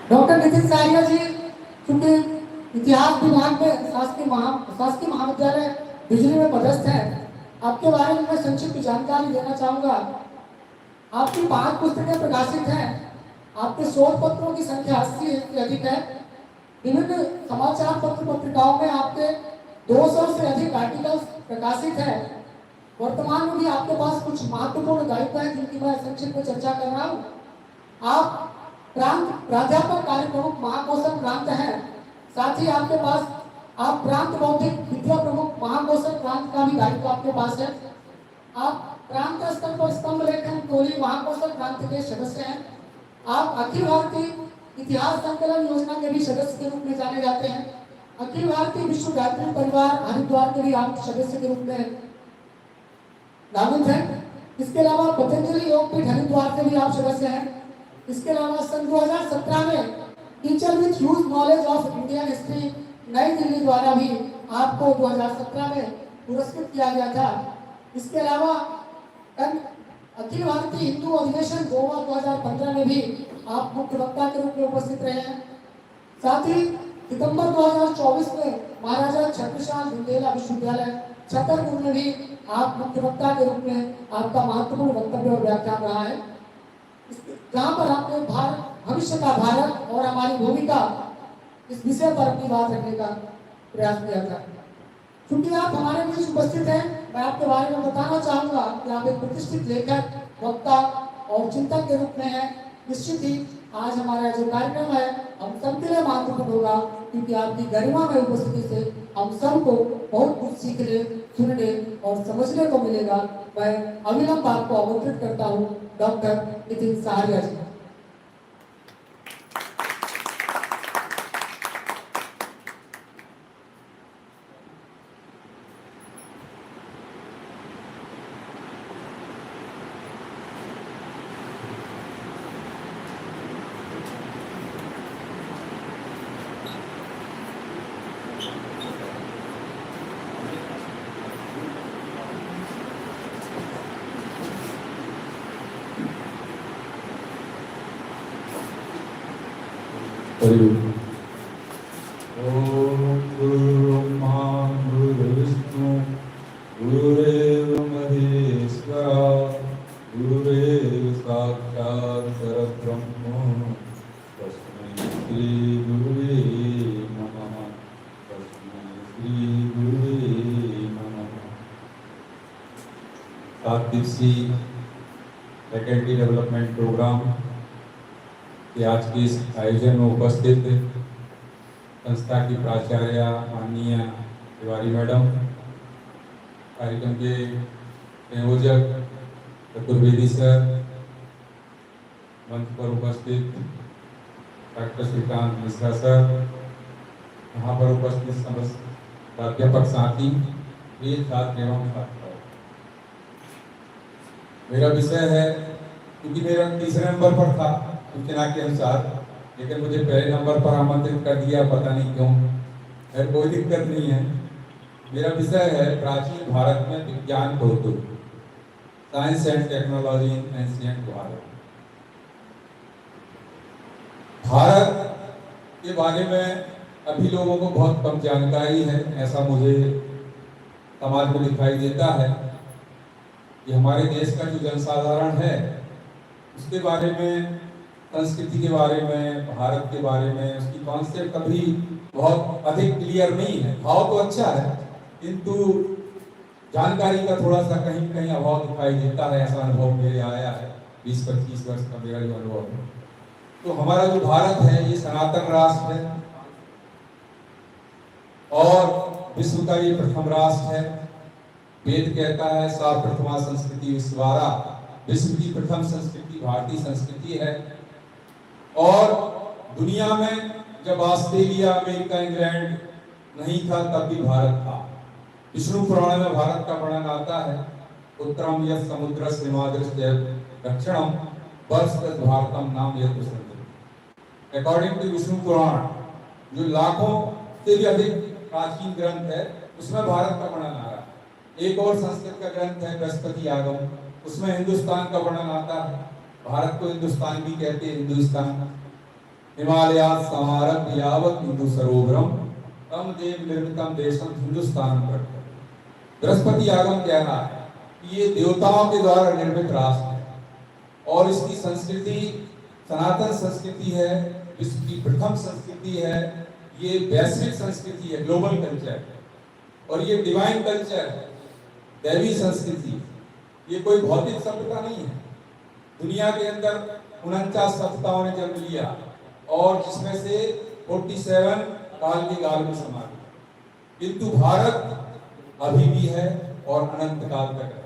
Doctor Nitin सारिया जी, क्योंकि इतिहास विभाग में शासकीय महाविद्यालय बिजली में पदस्थ हैं, आपके बारे में मैं संक्षिप्त जानकारी देना चाहूंगा। आपकी 5 पुस्तकें प्रकाशित हैं। आपके शोध पत्रों की संख्या 80 से अधिक है। विभिन्न समाचार पत्र पत्रिकाओं में आपके 200 से अधिक आर्टिकल्स प्रकाशित हैं। वर्तमान में भी आपके पास कुछ महत्वपूर्ण दायित्व हैं जिनकी मैं संक्षिप्त में चर्चा कर रहा हूँ। आप प्रांत प्राध्यापक कार्य प्रमुख महाकोशल प्रांत हैं। साथ ही आपके पास आप प्रांत बौद्धिक विद्या प्रमुख महाकोशल प्रांत का भी दायित्व आपके पास है। आप प्रांत स्तर पर स्तंभ लेखन टोली महाकोशल प्रांत के सदस्य हैं। आप अखिल भारतीय इतिहास संकलन योजना के भी सदस्य के रूप में जाने जाते हैं। अखिल भारतीय विश्व गायत्री परिवार हरिद्वार के भी आप सदस्य के रूप में नामित हैं। इसके अलावा पतंजलि योगपीठ हरिद्वार के भी आप सदस्य हैं। इसके अलावा सन 2017 में teacher with huge knowledge of Indian history नई दिल्ली द्वारा भी आपको 2017 में पुरस्कृत किया गया था। इसके अलावा अखिल भारतीय हिंदू अधिवेशन गोवा 2015 में भी आप मुख्य वक्ता के रूप में उपस्थित रहे हैं। साथ ही सितंबर 2024 में महाराजा छत्रसाल बुंदेला विश्वविद्यालय छतरपुर में भी आप मुख्य वक्ता के रूप में आपका महत्वपूर्ण वक्तव्य और व्याख्यान रहा है, जहां पर आपने भविष्य का भारत और हमारी भूमिका इस विषय पर अपनी बात रखने का प्रयास किया था। क्योंकि आप हमारे बीच उपस्थित हैं, मैं आपके बारे में बताना चाहूंगा कि आप एक प्रतिष्ठित लेखक, वक्ता और चिंतक के रूप में हैं। निश्चित ही आज हमारा जो कार्यक्रम है हम सबके लिए महत्वपूर्ण होगा, क्योंकि आपकी गरिमा में उपस्थिति से हम सबको बहुत कुछ सीखने, सुनने और समझने को मिलेगा। मैं अविलंब आपको आमंत्रित करता हूँ डॉक्टर नितिन सारिया जी। ओम गुरुर्ब्रह्मा गुरुर्विष्णु गुरुरेव महेश्वरा गुरुरेव साक्षात् परब्रह्म तस्मै श्री गुरुवे नमः। तस्मै श्री गुरुवे नमः। 7 दिवसीय फैकल्टी डेवलपमेंट प्रोग्राम कि आज के इस आयोजन में उपस्थित संस्था की प्राचार्य माननीय तिवारी मैडम, कार्यक्रम के संयोजक चतुर्वेदी सर, मंच पर उपस्थित डॉक्टर श्रीकांत मिश्रा सर, यहाँ पर उपस्थित समस्त प्राध्यापक साथी, प्रिय छात्र एवं छात्राओं। मेरा विषय है, क्योंकि मेरा तीसरे नंबर पर था सूचना के अनुसार, लेकिन मुझे पहले नंबर पर आमंत्रित कर दिया, पता नहीं क्यों। है कोई दिक्कत नहीं है। मेरा विषय है प्राचीन भारत में विज्ञान कौतुक, science and technology in ancient Bharat. Bharat के बारे में अभी लोगों को बहुत कम जानकारी है, ऐसा मुझे समाज में दिखाई देता है कि हमारे देश का जो जनसाधारण है उसके बारे में, संस्कृति के बारे में, भारत के बारे में उसकी कॉन्सेप्ट अभी बहुत अधिक क्लियर नहीं है। भाव तो अच्छा है, किंतु जानकारी का थोड़ा सा कहीं कहीं अभाव दिखाई देता है। ऐसा अनुभव मेरे आया है 20-25 वर्ष का मेरा जो अनुभव है। तो हमारा जो भारत है ये सनातन राष्ट्र है और विश्व का ये प्रथम राष्ट्र है। वेद कहता है सा प्रथमा संस्कृति विश्वारा, विश्व की प्रथम संस्कृति भारतीय संस्कृति है। और दुनिया में जब ऑस्ट्रेलिया, अमेरिका, इंग्लैंड नहीं था तब भी भारत था। विष्णु पुराण में भारत का वर्णन आता है, उत्तरम यत् समुद्र सीमादृश्य दक्षिणम वर्षतत् भारतम नाम यत् समुद्र। अकॉर्डिंग टू विष्णु पुराण, जो लाखों से भी अधिक प्राचीन ग्रंथ है, उसमें भारत का वर्णन आ रहा है। एक और संस्कृत का ग्रंथ है बृहस्पति आगम, उसमें हिंदुस्तान का वर्णन आता है। भारत को हिंदुस्तान भी कहते हैं, हिंदुस्तान। हिमालयात् समारभ्य यावत् हिंदू सरोवरम तम देव निर्मितम देशम हिंदुस्तान पर। बृहस्पति आगम कह रहा है कि ये देवताओं के द्वारा निर्मित राष्ट्र है और इसकी संस्कृति सनातन संस्कृति है, विश्व की प्रथम संस्कृति है, ये वैश्विक संस्कृति है, ग्लोबल कल्चर, और ये डिवाइन कल्चर है, दैवी संस्कृति। ये कोई भौतिक सभ्यता नहीं है। दुनिया के अंदर 49 सभ्यताओं ने जन्म लिया और जिसमें से 47 काल के काल में समा गए, किंतु भारत अभी भी है और अनंत काल तक है।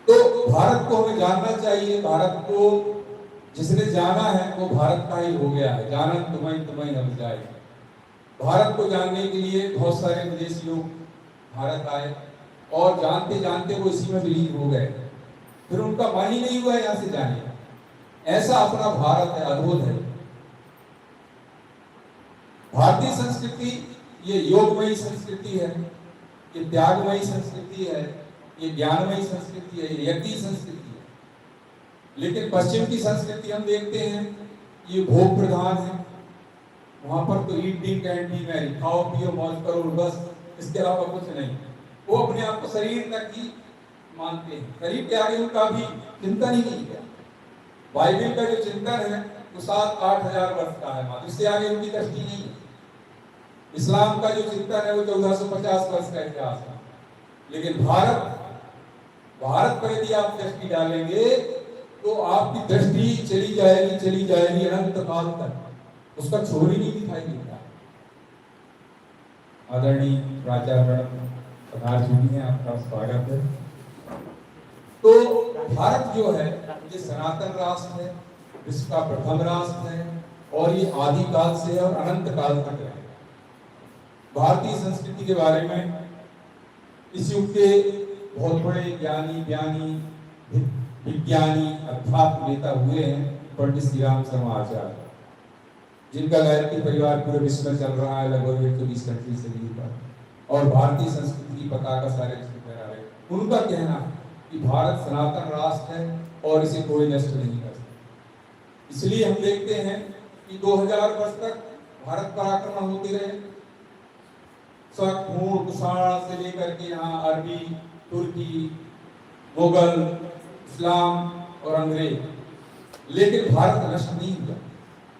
तो भारत को हमें जानना चाहिए। भारत को जिसने जाना है वो भारत का ही हो गया है। जानन तुम्हें नभ जाए। भारत को जानने के लिए बहुत सारे विदेशी लोग भारत आए और जानते जानते वो इसी में विलीन हो गए, फिर उनका मन ही नहीं हुआ यहाँ से जाने। ऐसा अपना भारत है, अद्भुत है। भारतीय संस्कृति ये योगमयी संस्कृति है, ये त्यागमयी संस्कृति है, ये ज्ञानमयी संस्कृति है, ये यज्ञ संस्कृति है। लेकिन पश्चिम की संस्कृति हम देखते हैं ये भोग प्रधान है। वहां पर तो eat drink and B Mary, खाओ पियो मौज करो बस, इसके अलावा कुछ नहीं। वो अपने आप को शरीर तक ही मानते हैं, शरीर के आगे उनका भी चिंतन ही नहीं है। बाइबल का जो चिंतन है वो 7-8 हजार वर्ष का है, मात्र इससे आगे उनकी दृष्टि नहीं है। इस्लाम का जो चिंतन है वो 1450 वर्ष का इतिहास है। लेकिन भारत पर यदि आप दृष्टि डालेंगे तो आपकी दृष्टि चली जाएगी अनंत काल तक, उसका छोर ही नहीं दिखाई देता। आदरणीय प्राचार्य मैडम पधार चुकी हैं, आपका स्वागत है। तो भारत जो है ये सनातन राष्ट्र है, विश्व का प्रथम राष्ट्र है और ये आदि काल से है और अनंत काल तक है। भारतीय संस्कृति के बारे में इस युग के बहुत बड़े ज्ञानी विज्ञानी अध्यात्म नेता हुए हैं पंडित श्री राम शर्मा आचार्य, जिनका गायत्री परिवार पूरे विश्व में चल रहा है, लगभग 120 कंट्री से भी ऊपर, और भारतीय संस्कृति की पताका सारे विश्व में फहरा है। उनका कहना है कि भारत सनातन राष्ट्र है और इसे कोई नष्ट नहीं कर सकता। इसलिए हम देखते हैं कि 2000 वर्ष तक भारत पर आक्रमण होते रहे, शक, मूल, कुषाण से लेकर के यहाँ अरबी, तुर्की, मुगल, इस्लाम और अंग्रेज, लेकिन भारत नष्ट नहीं हुआ।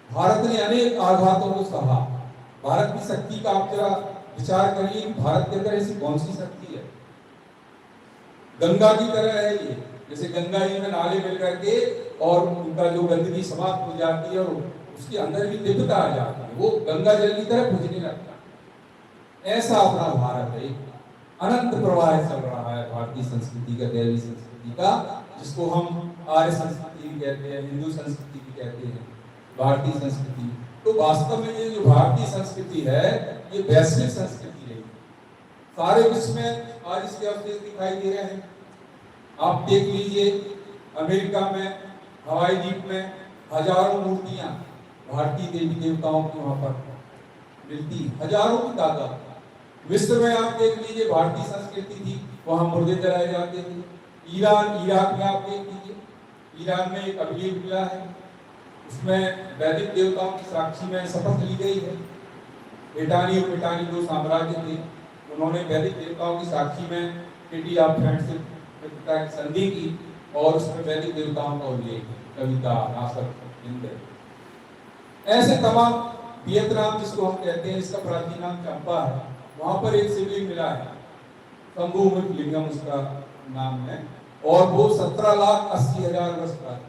भारत ने अनेक आघातों को सहा। भारत की शक्ति का आप जरा विचार करिए, भारत के अंदर ऐसी कौन सी शक्ति है? गंगा की तरह है ये, जैसे गंगा जी में नाले मिल करके और उनका जो गंदगी समाप्त हो जाती है और उसके अंदर भी दिव्यता आ जाती है, वो गंगा जल की तरह बुझने लगता है। ऐसा अपना भारत है, अनंत प्रवाह चल रहा है भारतीय संस्कृति का, दैवी संस्कृति का, जिसको हम आर्य संस्कृति भी कहते हैं, हिंदू संस्कृति भी कहते हैं, भारतीय संस्कृति। तो वास्तव में ये जो भारतीय संस्कृति है ये वैश्विक संस्कृति है। सारे विश्व में आज इसके अवशेष दिखाई दे रहे हैं। आप देख लीजिए, अमेरिका में हवाई द्वीप में हजारों मूर्तियां भारतीय देवी देवताओं की वहां पर मिलती, हजारों की तादाद। विश्व में आप देख लीजिए, भारतीय संस्कृति थी, वहां मुर्दे जलाए जाते थे। ईरान, इराक में आप देख लीजिए, ईरान में एक अभिलेख मिला है, उसमें वैदिक देवताओं की साक्षी में शपथ ली गई है। मिटानी और मिटानी दो साम्राज्य थे, उन्होंने वैदिक देवताओं की साक्षी में ट्रीटी ऑफ फ्रेंडशिप की संधि की और उसमें वैदिक देवताओं का उल्लेख है, कविता, नासक, इंद्र, ऐसे तमाम। वियतनाम जिसको हम कहते हैं, इसका प्राचीन नाम चंपा है, वहां पर एक शिवलिंग मिला है, शंभुमुख लिंगम उसका नाम है, और वो 17,80,000 वर्ष का।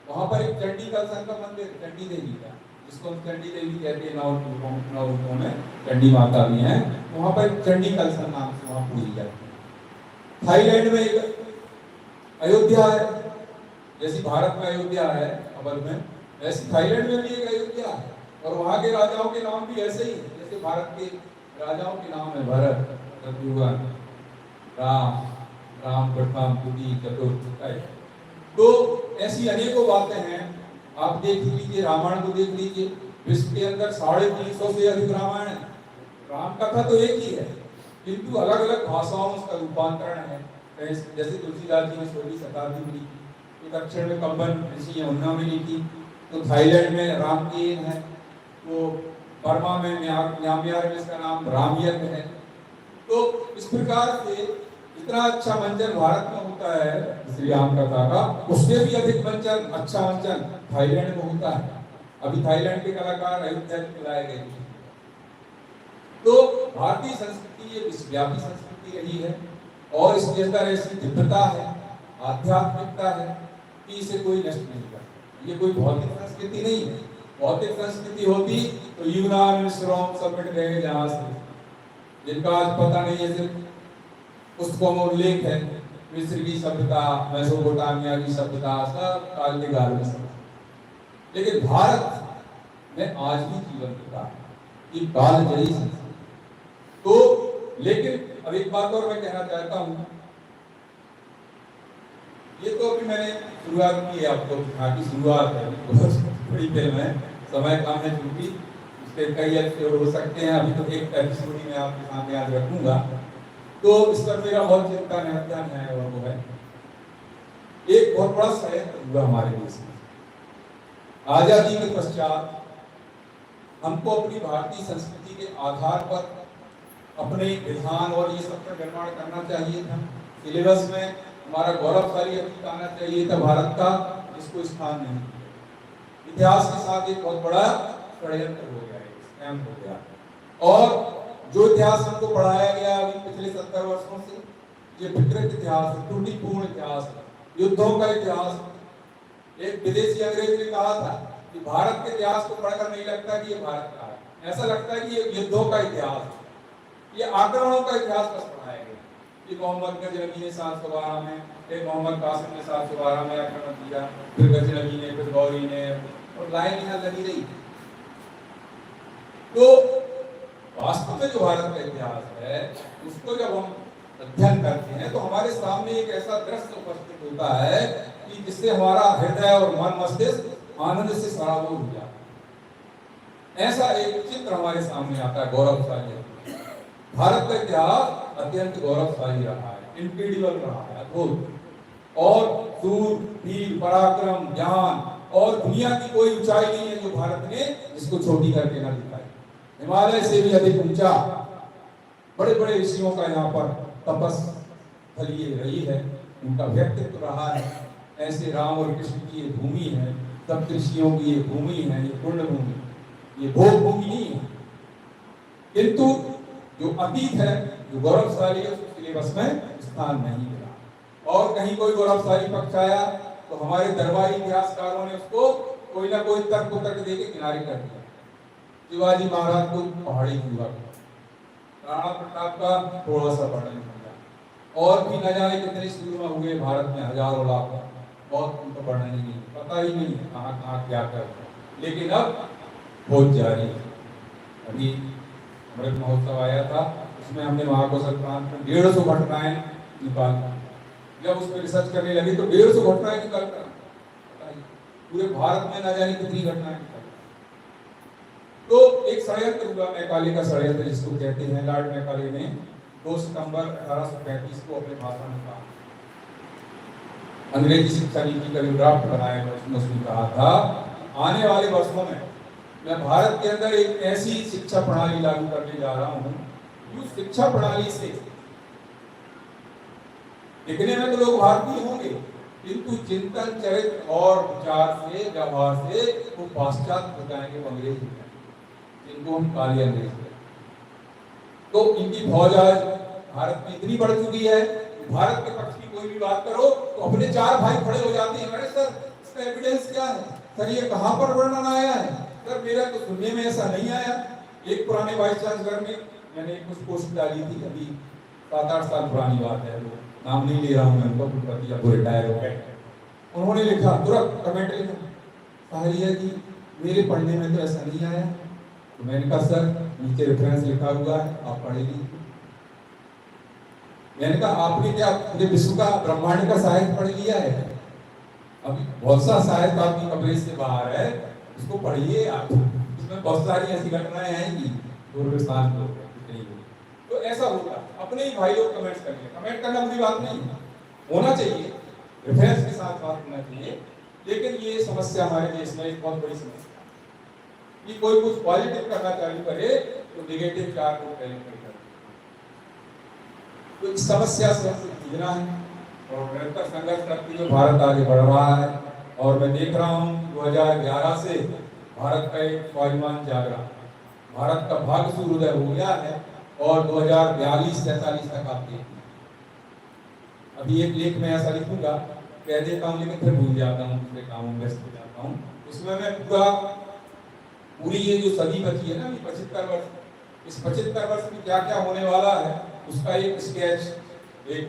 वहां पर एक चंडी कलसन का मंदिर, चंडी देवी का, जिसको हम चंडी देवी कहते हैं, नौ रूपों में चंडी माता भी हैं, वहां पर चंडी कलसन नाम से वहां पूजी जाती है। थाईलैंड में एक अयोध्या है, जैसी भारत में अयोध्या है अवध में, वैसे थाईलैंड में भी एक अयोध्या है, और वहां के राजाओं के नाम भी ऐसे ही है जैसे भारत के राजाओं के नाम है, भरत, शत्रुघ्न, राम प्रथम, द्वितीय, चतुर्थ। तो ऐसी अनेकों बातें हैं। आप देख लीजिए, रामायण को देख लीजिए, विश्व के अंदर 350 से अधिक रामायण है। राम कथा तो एक ही है, किंतु अलग अलग भाषाओं में उसका रूपांतरण है। जैसे तुलसीदास जी ने 16वीं शताब्दी में लिखी, तो दक्षिण में कंबन ऋषि है, उन्होंने लिखी, तो थाईलैंड में रामकेन है, तो बर्मा में म्यांमार में इसका नाम रामयक है। तो इस प्रकार से इतना अच्छा मंचन भारत में होता है श्री राम कथा का, उससे भी अधिक मंचन, अच्छा मंचन थाईलैंड में होता है। अभी थाईलैंड के कलाकार अयोध्या में बुलाए गए थे। तो भारतीय संस्कृति ये विश्वव्यापी संस्कृति रही है और इसके अंदर ऐसी दिव्यता है, आध्यात्मिकता है कि इसे कोई नष्ट नहीं कर सकता। ये कोई भौतिक संस्कृति नहीं है। भौतिक संस्कृति होती तो यूनान, मिस्र, रोम सब मिट गए जहां से, जिनका आज पता नहीं है, सिर्फ पुस्तकों में उल्लेख है। मिस्र की सभ्यता, मेसोपोटामिया की सभ्यता, सब काल के गाल में सब। लेकिन भारत में आज भी जीवंतता है, ये कालजयी संस्कृति। तो लेकिन अब एक बात और मैं कहना चाहता हूं, ये तो अभी मैंने शुरुआत की है, आपको की शुरुआत है, बहुत बड़ी फिल्म है, समय कम है क्योंकि इसके कई एपिसोड हो सकते हैं। अभी तो एक एपिसोड ही मैं आपके सामने आज रखूंगा। तो इस पर मेरा बहुत चिंता निरंतर है, और वो है एक बहुत बड़ा षड्यंत्र हुआ हमारे देश में। आजादी के पश्चात हमको अपनी भारतीय संस्कृति के आधार पर अपने विधान और ये सब का निर्माण करना चाहिए था। सिलेबस में हमारा गौरवशाली अतीत आना चाहिए था भारत का, इसको स्थान नहीं। इतिहास के साथ एक बहुत बड़ा षड्यंत्र हो गया, स्कैम हो गया। और जो इतिहास हमको पढ़ाया गया अभी पिछले 70 वर्षों से, ये विकृत इतिहास, त्रुटिपूर्ण इतिहास, युद्धों का इतिहास। एक विदेशी अंग्रेज ने कहा था कि भारत के इतिहास को पढ़कर नहीं लगता कि ये भारत का है, ऐसा लगता है कि ये युद्धों का इतिहास है, ये आक्रमणों का इतिहास बस पढ़ाया गया। कि मोहम्मद गजनवी ने 712 में, फिर मोहम्मद कासिम ने 712 में आक्रमण किया, फिर गजनवी ने, फिर गौरी ने, और लाइन यहाँ लगी रही। तो वास्तव में जो भारत का इतिहास है उसको जब हम अध्ययन करते हैं तो हमारे सामने एक ऐसा दृश्य उपस्थित होता है कि जिससे हमारा हृदय और मन मस्तिष्क आनंद से सराबोर हो जाता है। ऐसा एक चित्र हमारे सामने आता है गौरवशाली। भारत का इतिहास अत्यंत गौरवशाली रहा है, इनक्रेडिबल रहा है, अद्भुत, और सूर, वीर, पराक्रम, ज्ञान और दुनिया की कोई ऊंचाई नहीं है जो भारत ने जिसको छोटी करके ना दिखाई। हिमालय से भी अधिक ऊंचा बड़े बड़े ऋषियों का यहाँ पर तपस्या रही है, उनका व्यक्तित्व रहा है। ऐसे राम और कृष्ण की ये भूमि है, तब ऋषियों की ये भूमि है, ये पुण्य भूमि, ये भोग भूमि नहीं है। किंतु जो अतीत है, जो गौरवशाली है, उसको सिलेबस में स्थान नहीं मिला। और कहीं कोई गौरवशाली पक्ष आया तो हमारे दरबारी इतिहासकारों ने उसको कोई ना कोई तर्क दे के किनारे कर दिया। शिवाजी महाराज को पहाड़ी हुआ, राणा प्रताप का थोड़ा सा वर्णन किया, और भी न जाने कितने सूरमा हुए भारत में, हजारों लाख, बहुत उनको वर्णन ही नहीं, पता ही नहीं है कहाँ कहाँ क्या कर। लेकिन अब बहुत जारी है। अभी अमृत महोत्सव आया था, उसमें हमने महाकोशल प्रांत में 150 घटनाएं निकाली। जब उस पर रिसर्च करने लगे तो 150 घटनाएं निकाल कर पूरे भारत में न जाने कितनी घटनाएं। तो एक षड्यंत्र हुआ, मैकाले का षड्यंत्र जिसको कहते हैं। लॉर्ड मैकाले ने 2 सितंबर 1835 को अपने भाषण में कहा, अंग्रेजी शिक्षा नीति का जो ड्राफ्ट बनाया है उसमें कहा था, आने वाले वर्षों में मैं भारत के अंदर एक ऐसी शिक्षा प्रणाली लागू करने जा रहा हूं जो शिक्षा प्रणाली से दिखने में तो लोग भारतीय होंगे, किंतु चिंतन, चरित्र और विचार से, व्यवहार से वो पाश्चात्य हो जाएंगे, वो अंग्रेज हो जाएंगे, जिनको हम काले अंग्रेज हैं। तो इनकी फौज आज भारत में इतनी बढ़ चुकी है, भारत के पक्ष की कोई भी बात करो तो अपने 4 भाई खड़े हो जाते हैं, अरे सर इसका एविडेंस क्या है, सर ये कहां पर वर्णन आया है, सर मेरा तो सुनने में ऐसा नहीं आया। एक पुराने वाइस चांसलर में मैंने कुछ पोस्ट डाली थी, अभी 7-8 साल पुरानी बात है, वो नाम नहीं ले रहा हूँ मैं उनका, कुलपति अब रिटायर हो गए। उन्होंने लिखा, तुरंत कमेंट लिखा, साहरिया जी मेरे पढ़ने में तो ऐसा नहीं आया। तो मैंने कहा सर नीचे रेफरेंस लिखा हुआ है, आप पढ़े लीजिए। मैंने कहा आपने क्या पूरे विश्व का, ब्रह्मांड का साहित्य पढ़ लिया है? अभी बहुत सा साहित्य आपकी कवरेज से बाहर है, उसको पढ़िए आप, इसमें बहुत सारी ऐसी घटनाएं आएंगी तो ऐसा होगा। अपने ही भाई लोग कमेंट्स करेंगे, कमेंट करना बुरी बात नहीं होना चाहिए, रेफरेंस के साथ बात होना चाहिए, लेकिन ये समस्या हमारे देश में एक बहुत बड़ी समस्या है कि कोई कुछ पॉजिटिव करना चालू करे तो नेगेटिव चार्ज को पहले कर, तो इस समस्या से हमको जूझना है और निरंतर संघर्ष करते हुए भारत आगे बढ़ रहा है। और मैं देख रहा हूँ 2011 से भारत का एक स्वाभिमान जाग रहा है, भारत का भाग्य सूर्योदय हो गया है और 2042-43 तक आप देखिए। अभी एक लेख में ऐसा लिखूंगा, कह देता हूँ लेकिन फिर भूल जाता हूँ, दूसरे कामों में व्यस्त हो जाता हूँ। उसमें मैं पूरी ये जो सदी बची है ना, 75 वर्ष, इस 75 वर्ष में क्या क्या होने वाला है उसका एक स्केच, एक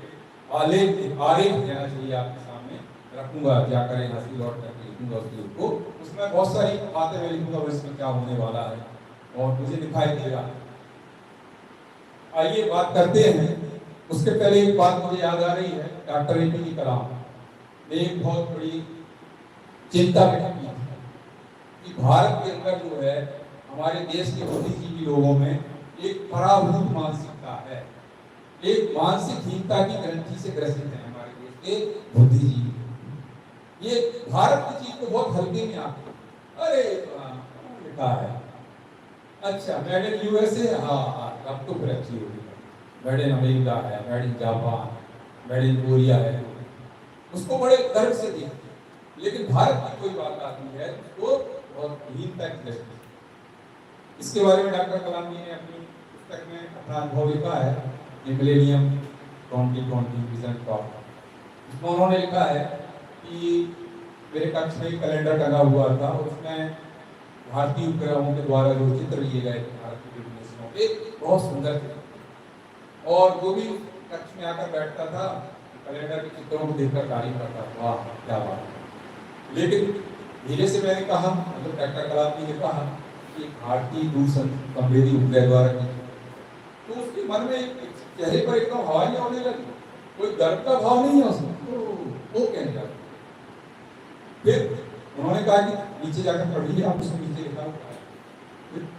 आलेख देना चाहिए आपके सामने रखूंगा, जाकर यहाँ से लौट करके लिखूंगा उस लेख को। उसमें बहुत सारी बातें मैं लिखूंगा इसमें क्या होने वाला है और मुझे दिखाई देगा। आइए बात करते हैं। उसके पहले एक बात मुझे याद आ रही है, डॉक्टर APJ कलाम ने एक बहुत बड़ी चिंता व्यक्त की कि भारत के अंदर जो है हमारे देश के बुद्धिजीवी लोगों में एक पराभूत मानसिकता है, एक मानसिक हीनता की ग्रंथि से ग्रसित है हमारे देश के बुद्धिजीवी। ये भारत की चीज को बहुत हल्के में आते, अरे लिखा है, अच्छा मेड इन USA, हाँ अब तो फिर अच्छी होगी, मेड इन अमेरिका है, made in Japan, made in Korea है, उसको बड़े गर्व से देखते। लेकिन भारत की कोई बात आती है तो बहुत हीनता की दृष्टि। इसके बारे में डॉक्टर कलाम जी ने अपनी पुस्तक में अपना अनुभव लिखा है, मिलेनियम 2020 विजन टॉक। इसमें उन्होंने लिखा है कि मेरे कक्ष में कैलेंडर टंगा हुआ था, उसमें भारतीय उपग्रहों के द्वारा जो चित्र लिए गए थे भारत के विभिन्न हिस्सों के, बहुत सुंदर थे। और जो भी कक्ष में आकर बैठता था कैलेंडर के चित्रों को देखकर तारीफ करता था, वाह क्या बात है। लेकिन धीरे से मैंने कहा, मतलब डॉक्टर कलाम जी ने कहा कि भारतीय दूरसंवेदी उपग्रह द्वारा की, तो उसके मन में चेहरे पर एकदम हवाइयां होने लगी, कोई गर्व का भाव नहीं है उसमें, तो वो कहने लगा। फिर उन्होंने कहा कि नीचे जाकर पढ़िए, आप उसमें नीचे लिखा हुआ है,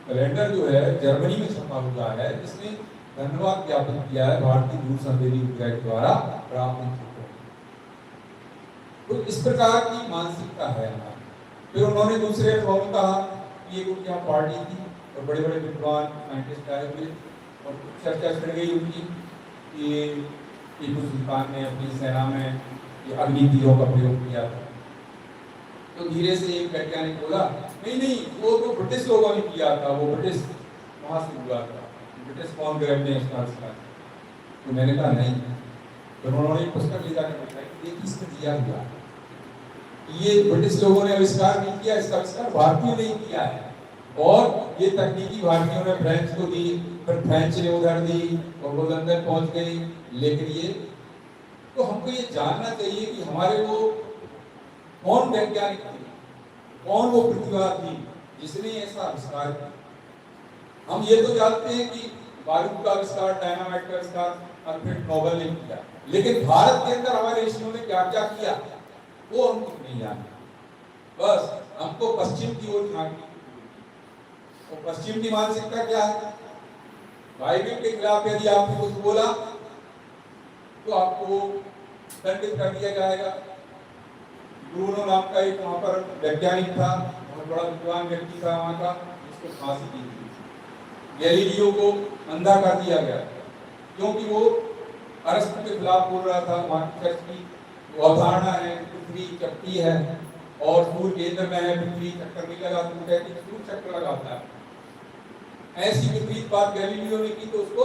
कैलेंडर जो है जर्मनी में छपा हुआ है, जिसने धन्यवाद ज्ञापन किया है भारतीय दूरसंवेदी उपग्रह द्वारा प्राप्त चित्रों। तो इस प्रकार की मानसिकता है हमारी। फिर उन्होंने दूसरे अनुभव में कहा कि एक उनके यहाँ पार्टी थी और बड़े बड़े विद्वान साइंटिस्ट आए हुए और चर्चा छिड़ गई उनकी कि टीपू सुल्तान ने अपनी सेना में अग्नि तीरों का प्रयोग किया था। तो धीरे से एक वैज्ञानिक बोला, नहीं वो तो ब्रिटिश लोगों ने किया था, वो ब्रिटिश वहां से हुआ था, ब्रिटिश कॉन्ग्रेस ने इसका आविष्कार। तो मैंने कहा नहीं। तो उन्होंने एक पुस्तक ले जाकर बताया कि ये किसने दिया हुआ, ये ब्रिटिश लोगों ने आविष्कार नहीं किया, इसका आविष्कार भारतीयों ने किया है और ये तकनीकी भारतीयों ने फ्रेंच को दी, फिर फ्रेंच ने उधर दी और वो लंदन पहुंच गई। लेकिन ये तो हमको ये जानना चाहिए कि हमारे वो कौन वैज्ञानिक थे, कौन वो प्रतिभा थी जिसने ऐसा आविष्कार किया। हम ये तो जानते हैं कि बारूद का आविष्कार, डायनामाइट का आविष्कार अल्फ्रेड नोबेल ने किया, लेकिन भारत के अंदर हमारे ऋषियों ने क्या क्या किया वो हम कुछ नहीं जानते। बस हमको पश्चिम की ओर झांकने, तो पश्चिम की मानसिकता क्या है, बाइबल के खिलाफ यदि आपने कुछ बोला तो आपको दंडित कर दिया जाएगा। ब्रूनो नाम का एक वहां पर वैज्ञानिक था, बहुत बड़ा विद्वान व्यक्ति था वहां का, जिसको फांसी दी थी। गैलीलियो को अंधा कर दिया गया क्योंकि वो अरस्तु के खिलाफ बोल रहा था। वहां की चर्च की अवधारणा है पृथ्वी चपटी है और सूर्य केंद्र में है, पृथ्वी चक्कर नहीं लगाती, वो कहती है सूर्य चक्कर लगाता है। ऐसी विपरीत बात गैलीलियो ने की तो उसको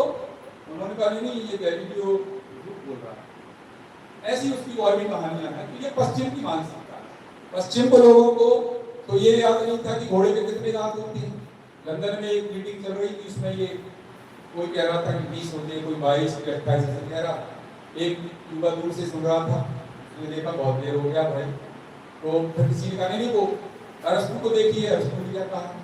उन्होंने कहा नहीं ये गैलीलियो झूठ बोल रहा है। ऐसी उसकी और भी कहानियां हैं। तो ये पश्चिम की मानसिकता है। पश्चिम के लोगों को तो ये याद नहीं था कि घोड़े के कितने दांत होते हैं। लंदन में एक मीटिंग चल रही थी, उसमें ये कोई कह रहा था कि 20 होते हैं, कोई 22, कोई 28 ऐसे कह रहा। एक युवा दूर से सुन रहा था, उसने देखा बहुत देर हो गया भाई, तो फिर किसी ने कहा नहीं वो अरस्तु को देखिए, अरस्तु ने क्या कहा।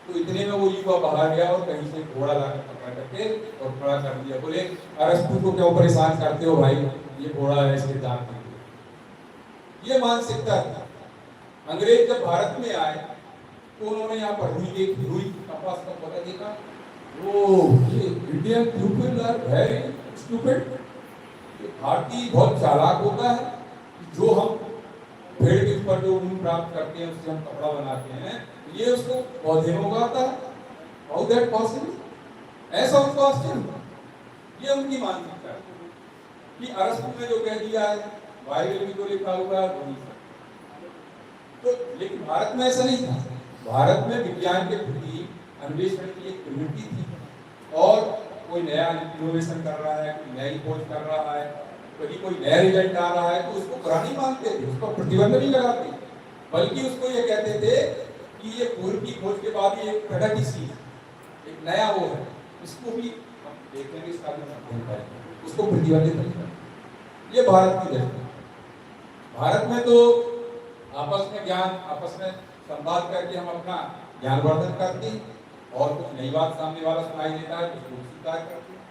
तो इतने में वो युवा बाहर गया और कहीं से घोड़ा लाकर पकड़ करके और खड़ा कर दिया। बोले अरस्तु को क्यों परेशान करते हो भाई, ये घोड़ा है, इसके दांत नहीं। ये मानसिकता थी। अंग्रेज जब भारत में आए तो उन्होंने यहाँ पर रुई देखी, रुई कपास का पौधा देखा, ये Indian people are very stupid. भारतीय बहुत चालाक होता है, जो हम पेड़ के ऊपर पर जो ऊन प्राप्त करते हैं उससे हम कपड़ा बनाते हैं, ये उसको पौधे में उगाता है। How that possible? ऐसा उनको आश्चर्य हुआ। ये उनकी मानसिकता है कि अरस्तु ने जो कह दिया है, बाइबल में जो लिखा हुआ है वही सब। तो लेकिन भारत में ऐसा नहीं था। भारत में विज्ञान के प्रति अन्वेषण की एक प्रवृत्ति थी, और कोई नया इनोवेशन कर रहा है, कोई नई खोज कर रहा है, कोई नया रिजल्ट आ रहा है, तो उसको बुरा नहीं मानते थे, उसको प्रतिबंध नहीं लगाते, बल्कि उसको ये कहते थे कि ये पूर्व की खोज के बाद ये प्रगति सी एक नया वो है, इसको भी हम देखेंगे, इसका भी अध्ययन करेंगे, उसको प्रतिबंधित नहीं करते। ये भारत की दृष्टि। भारत में तो आपस में ज्ञान, आपस में संवाद करके हम अपना ज्ञानवर्धन करते हैं, और कुछ नई बात सामने वाला सुनाई देता है तो उसको स्वीकार करते हैं।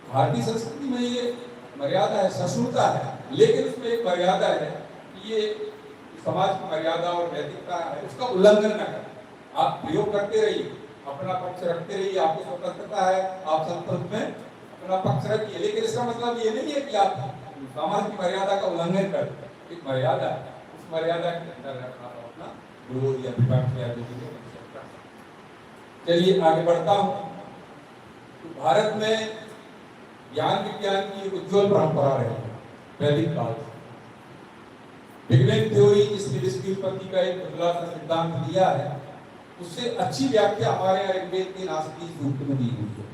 भारतीय संस्कृति में ये मर्यादा है, सहिष्णुता है, लेकिन उसमें एक मर्यादा है कि ये समाज की मर्यादा और नैतिकता है, उसका उल्लंघन न करें। आप प्रयोग करते रहिए, अपना पक्ष रखते रहिए, आपको स्वतंत्रता है, आप संसद में अपना पक्ष रखिए, लेकिन इसका मतलब ये नहीं है कि आप समाज की मर्यादा का उल्लंघन करें। एक मर्यादा है, उस मर्यादा के अंदर रखना अपना विरोध या विपक्ष या जो भी। चलिए आगे बढ़ता हूँ। तो भारत में ज्ञान विज्ञान की एक उज्ज्वल परंपरा रही है वैदिक काल से। बिग बैंग थ्योरी, जिसने विश्व की उत्पत्ति का एक खुला सा सिद्धांत दिया है, उससे अच्छी व्याख्या हमारे यहाँ ऋग्वेद के नासकी सूक्त में दी हुई है।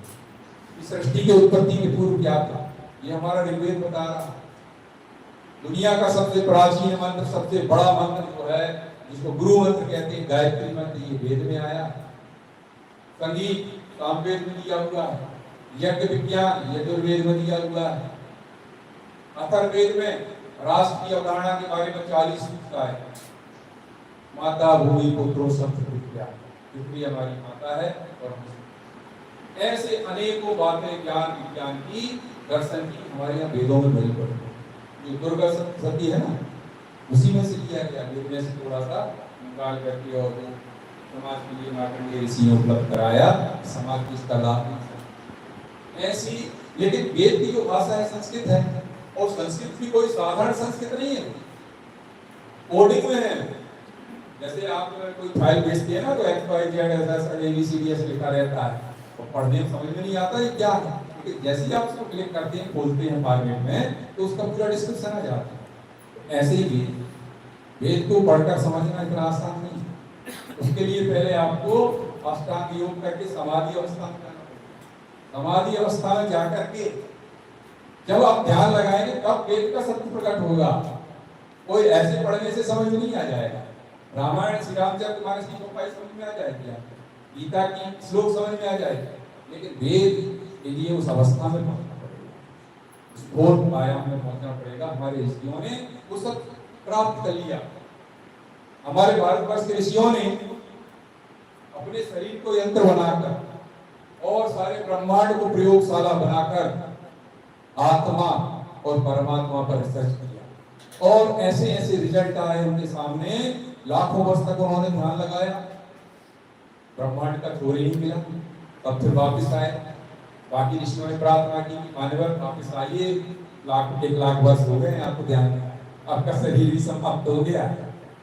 इस सृष्टि की उत्पत्ति के पूर्व क्या था, ये हमारा ऋग्वेद बता रहा है। दुनिया का सबसे प्राचीन मंत्र, सबसे बड़ा मंत्र जो है, जिसको गुरु मंत्र कहते हैं, गायत्री मंत्र, ये वेद में आया। संगीत सामवेद में दिया हुआ है, यज्ञ विज्ञान यजुर्वेद में दिया हुआ है, अथर्ववेद में राष्ट्र की अवधारणा के बारे में 40 सूत्र है। माता भूमि पुत्रो सप्त पृथ्वी, पृथ्वी हमारी माता है, और ऐसे अनेकों बातें ज्ञान विज्ञान की, दर्शन की हमारे यहाँ वेदों में भरी पड़ी है। जो दुर्गा सप्तशती है ना, उसी में से लिया गया, वेद में से थोड़ा सा निकाल करके, और वो समाज के लिए मार्कंडेय ऋषि ने उपलब्ध कराया, समाज की इसका लाभ ऐसी। लेकिन वेद की जो भाषा है संस्कृत है, और संस्कृत भी कोई साधारण संस्कृत नहीं है, कोडिंग में है। जैसे आप कोई फाइल भेजते हैं ना, तो XYZ ABCD लिखा रहता है, और पढ़ने में समझ में नहीं आता ये क्या है, लेकिन जैसे ही आप उसको क्लिक करते हैं, खोलते हैं फॉर्मेट में, तो उसका पूरा डिस्क्रिप्शन आ जाता है। ऐसे ही वेद को पढ़कर समझना इतना आसान नहीं है। उसके लिए पहले आपको अष्टांग योग करके समाधि अवस्था में जाना पड़ेगा। समाधि अवस्था में जाकर के जब आप ध्यान लगाएंगे, तब वेद का सत्य प्रकट होगा। कोई ऐसे पढ़ने से समझ में नहीं आ जाएगा। रामायण श्री रामचरितमानस की चौपाई समझ में आ जाएगी, गीता की श्लोक समझ में आ जाएगी, लेकिन वेद के लिए उस अवस्था में पहुंचना पड़ेगा, उस पूर्ण आयाम में पहुंचना पड़ेगा। हमारे ऋषियों ने वो सब प्राप्त कर लिया। हमारे भारतवर्ष के ऋषियों ने अपने शरीर को यंत्र बनाकर और सारे ब्रह्मांड को प्रयोगशाला बनाकर आत्मा और परमात्मा पर रिसर्च किया, और ऐसे ऐसे रिजल्ट आए उनके सामने। लाखों वर्ष तक उन्होंने ध्यान लगाया, ब्रह्मांड का छोर ही नहीं मिला। तब फिर वापस आए, बाकी ऋषियों ने प्रार्थना की कि मानवर वापस आइए, 1 लाख वर्ष हो गए, आपको ध्यान है, आपका शरीर भी समाप्त हो गया।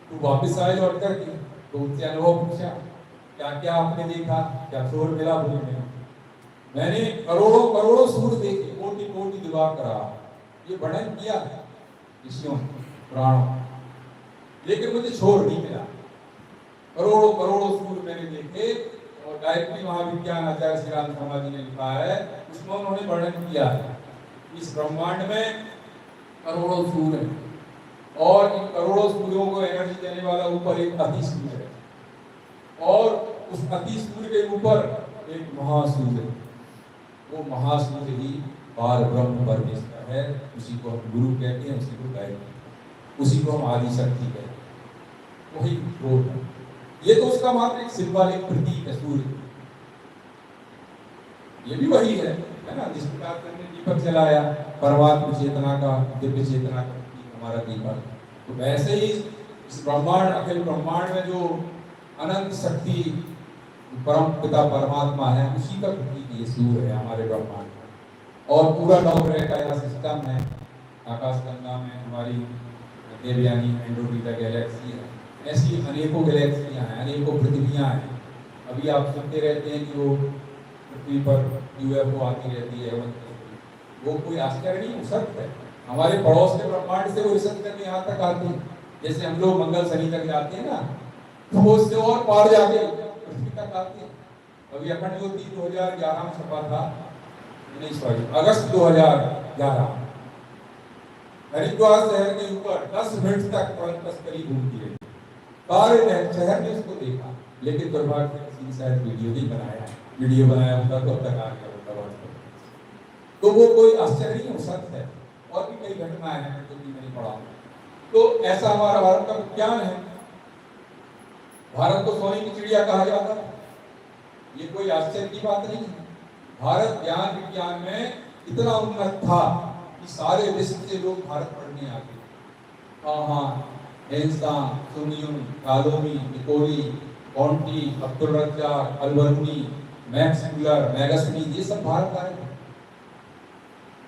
तो वापस आए लौट करके, तो उनसे अनुभव पूछा, क्या क्या आपने देखा, क्या शोर मिला? बोले मैंने करोड़ों करोड़ों सूर्य देखे, कोटि कोटि दिवाकर करा, ये वर्णन किया ऋषियों पुराणों, लेकिन मुझे शोर नहीं मिला। करोड़ों करोड़ों सूर्य मैंने देखे, और गायत्री महाविज्ञान आचार्य श्री राम शर्मा जी ने लिखा है, उसमें उन्होंने वर्णन किया है इस ब्रह्मांड में करोड़ों सूर्य हैं, और इन करोड़ों सूर्यों को एनर्जी देने वाला ऊपर एक अति सूर्य है, और उस अति सूर्य के ऊपर एक महासूर्य है। वो महासूर्य ही पार ब्रह्म परमेश्वर है, उसी को हम गुरु कहते हैं, उसी को गायत्री, उसी को हम आदि शक्ति कहते हैं, वही ग्रोथ है। ये तो उसका मात्र एक सिंबॉलिक प्रतीक है सूर्य, ये भी वही है ना, जिस प्रकार से हमने दीपक जलाया, परमात्मा चेतना का, दिव्य चेतना का हमारा दीपक। तो वैसे ही इस ब्रह्मांड, अखिल ब्रह्मांड में जो अनंत शक्ति परम पिता परमात्मा है, उसी का प्रतीक ये सूर्य है हमारे ब्रह्मांड का। और पूरा नवग्रह का यह सिस्टम है, आकाश गंगा में हमारी देवयानी, एंड्रोमेडा गैलेक्सी है। ऐसी अनेकों गैलेक्सियां हैं, अनेकों पृथ्वियां हैं। अभी आप सुनते रहते हैं कि वो पृथ्वी पर यूएफओ आती रहती है। वो कोई आश्चर्य नहीं, वो सत्य है। हमारे पड़ोस के ब्रह्मांड से वो रिसर्च करके यहाँ तक आते हैं। जैसे हम लोग मंगल शनि तक जाते हैं ना, तो वो उससे और पार जाके पृथ्वी तक आते हैं। अभी अखंड ज्योति 2011 में छपा था, नहीं सॉरी अगस्त 2011, हरिद्वार शहर के ऊपर 10 मिनट तक तस्करी घूमती रही। सारे शहर ने उसको देखा, लेकिन दुर्भाग्य से किसी ने शायद वीडियो नहीं बनाया। वीडियो बनाया होता तो अब तक आ गया होता वास्तव। तो वो कोई आश्चर्य नहीं हो सकता है। और भी कई घटनाएं हैं जो कि मैंने पढ़ा। तो ऐसा हमारा भारत का विज्ञान है। भारत को सोने की चिड़िया कहा जाता है, ये कोई आश्चर्य की बात नहीं है। भारत ज्ञान विज्ञान में इतना उन्नत था कि सारे विश्व से लोग भारत पढ़ने आते। Einstein, सुनियुन, कालोमी, निकोली, कॉन्टी, Abdul Razzaq, Al-Biruni, Max Muller, मैगसनी, ये सब भारत आए थे।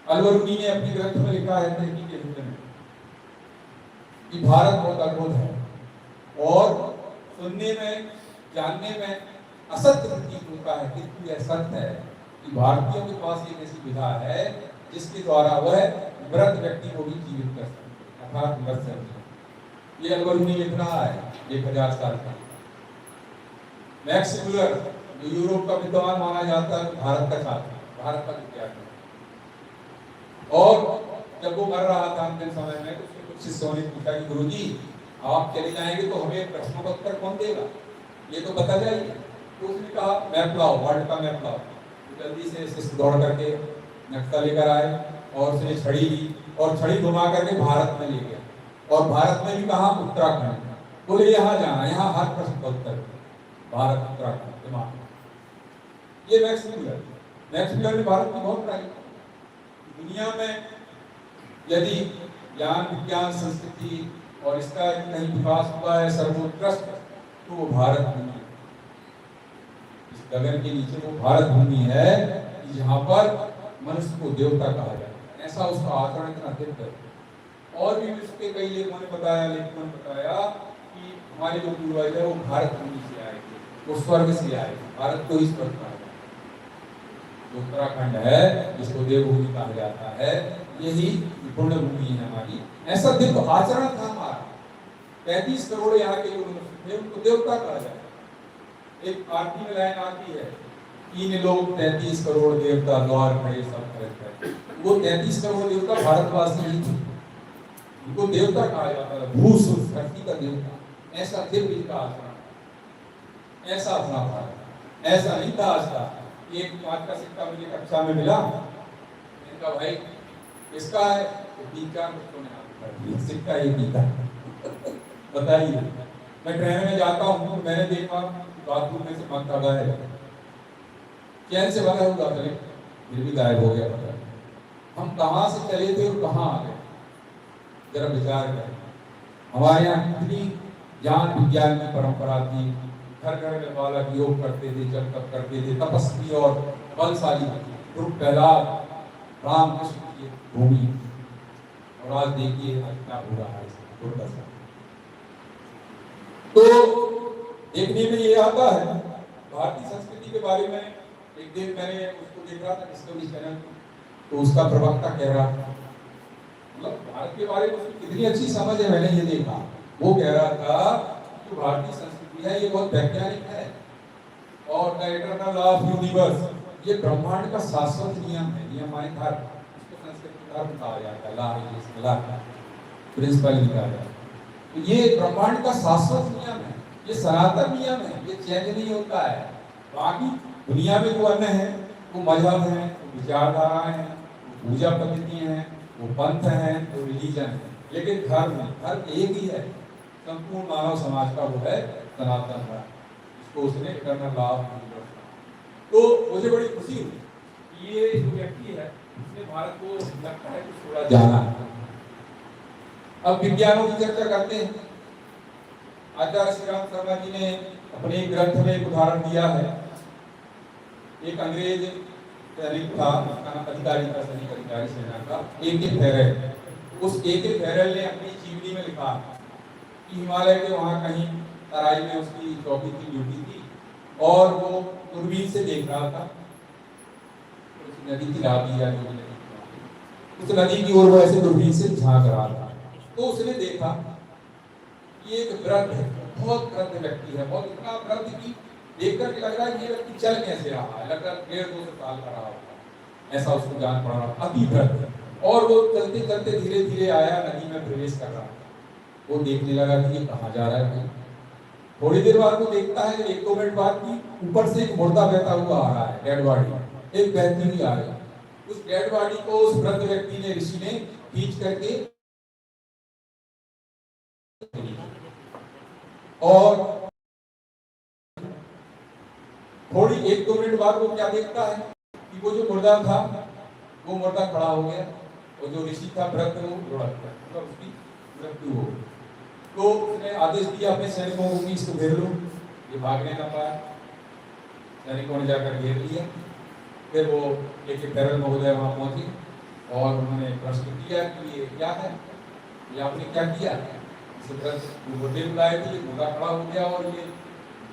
अल-बरूनी ने अपने ग्रंथ में लिखा है तहकीक के हिंद में कि भारत बहुत अद्भुत है और सुनने में, जानने में असत्य प्रतीत होता है, किंतु यह सत्य है कि भारतीयों के पास एक ऐसी विधा है जिसके द्वारा वह मृत व्यक्ति को भी जीवित कर सकते हैं, अर्थात मृत शरीर। ये अल-बरूनी लिख रहा है 1000 साल का। मैक्स मुलर जो यूरोप का विद्वान माना जाता है, भारत का छात्र, भारत का विद्यार्थी। और जब वो मर रहा था अंतिम समय में, उसके कुछ शिष्यों ने पूछा कि गुरुजी आप चले जाएंगे तो हमें प्रश्नोत्तर कौन देगा, ये तो बता जाइए। तो उसने कहा मैप लाओ, वर्ल्ड का मैप लाओ। तो जल्दी से शिष्य दौड़ करके नक्शा लेकर आए और उसने छड़ी ली और छड़ी घुमा करके भारत में ले गया। और भारत में भी कहा उत्तराखंड, बोले यहाँ जाना, यहाँ हर प्रश्न का उत्तर भारत, उत्तराखंड, दिमाग। ये मैक्स मुलर ने भारत की बहुत पढ़ाई। दुनिया में यदि ज्ञान विज्ञान संस्कृति और इसका कहीं विकास हुआ है सर्वोत्कृष्ट, तो वो भारत भूमि है। इस गगन के नीचे वो भारत भूमि है जहाँ पर मनुष्य को देवता कहा जाता है। ऐसा उसका आचरण इतना दिव्य है। और भी विश्व के कई लेखकों ने बताया कि हमारे जो पूर्वज है वो भारत भूमि से आए थे, वो स्वर्ग से आए थे। भारत को ही स्वर्ग कहा जाता है। उत्तराखंड है जिसको देवभूमि कहा जाता है, यही पुण्य भूमि है हमारी। ऐसा दिव्य आचरण था हमारा। 35 करोड़ यहाँ के जो मनुष्य थे उनको देवता कहा जाता है। एक आरती में लाइन आती है, 3 लोग 33 करोड़ देवता द्वार खड़े सब खड़े। वो 33 करोड़ देवता भारतवासी ही थे, उनको देवता कहा जाता है, भूस धरती का देवता। ऐसा दिव्य का आचरण, ऐसा अपना भारत। ऐसा नहीं था आज का। एक 5 का सिक्का मुझे कक्षा में मिला, इनका भाई इसका है, तो 3-4 बच्चों ने सिक्का ये पीता। बताइए, मैं ट्रेन में जाता हूँ तो मैंने देखा बाथरूम में से मक्खा गायब है, चैन से बना हुआ था, फिर भी गायब हो गया। पता हम कहाँ से चले थे और कहाँ आ गए, जरा विचार करें। हमारे यहाँ कितनी ज्ञान विज्ञान की परंपरा थी। घर घर में बालक योग करते थे, जब तक करते थे, तपस्वी और बलशाली ध्रुव प्रहलाद रामकृष्ण की भूमि। और आज देखिए क्या हो रहा है दुर्दशा। तो देखने में ये आता है भारतीय संस्कृति के बारे में। एक दिन मैंने उसको देख रहा था डिस्कवरी चैनल, तो उसका प्रवक्ता कह रहा था, मतलब भारत के बारे में उसकी कितनी अच्छी समझ है, मैंने ये देखा। वो कह रहा था कि भारतीय संस्कृति है ये बहुत वैज्ञानिक है और the eternal law of universe, ये ब्रह्मांड का शाश्वत नियम है। नियम माने धर्म, इसको संस्कृत में धर्म कहा जाता है, लॉ प्रिंसिपल कहा जाता है। तो ये ब्रह्मांड का शाश्वत नियम है, ये सनातन नियम है, ये चेंज नहीं होता है। बाकी दुनिया में जो अन्य है वो मजहब है, वो विचारधाराएं हैं, वो पूजा पद्धतियां हैं, वो पंथ हैं, वो रिलीजन है, लेकिन धर्म एक ही है। संपूर्ण मानव समाज का वो है सनातन धर्म, इसको उसने इटर्नल लॉ ऑफ यूनिवर्स। तो मुझे बड़ी खुशी हुई कि ये जो व्यक्ति है उसने भारत को लगता है कि थोड़ा जाना है। अब विज्ञानों की चर्चा करते हैं। आचार्य श्री राम शर्मा जी ने अपने ग्रंथ में एक उदाहरण दिया है। एक अंग्रेज सैनिक था, उसका नाम अधिकारी था, सैनिक अधिकारी सेना का, एक दिन फेरेट। उस A.K. बैरल ने अपनी जीवनी में लिखा कि हिमालय के वहां कहीं तराई में उसकी चौकी की ड्यूटी थी और वो दूरबीन से देख रहा था उस नदी की रावी या जो भी नदी थी, उस नदी की ओर वो ऐसे दूरबीन से झांक रहा था। तो उसने देखा कि एक वृद्ध है, बहुत वृद्ध व्यक्ति है, बहुत इतना वृद्ध कि देख करके लग रहा है कि ये व्यक्ति चल कैसे रहा है, लग रहा है 150-200 साल का रहा होगा, ऐसा उसको जान पड़ रहा, अति वृद्ध। और वो चलते चलते धीरे धीरे आया, नदी में प्रवेश कर रहा था। वो देखने लगा कि ये कहाँ जा रहा है भाई। थोड़ी देर बाद वो देखता है, 1-2 मिनट बाद की ऊपर से एक मुर्दा बहता हुआ आ रहा है, डेड बॉडी एक बहती हुई आ रही है। उस डेड बॉडी को उस वृद्ध व्यक्ति ने, ऋषि ने खींच करके और थोड़ी 1-2 मिनट बाद वो क्या देखता है कि वो जो मुर्दा था वो मुर्दा खड़ा हो गया और जो ऋषि था वृद्ध वो लुढ़क गया, मतलब उसकी मृत्यु हो गई। तो उसने आदेश दिया अपने सैनिकों को कि इसको घेर लो, ये भागने ना पाए। सैनिकों ने जाकर घेर लिया। फिर वो A.K. बैरल महोदय वहां पहुंचे और उन्होंने प्रश्न किया कि ये क्या है, ये आपने क्या किया। मुर्दे बुलाए थे, ये मुर्दा खड़ा हो गया और ये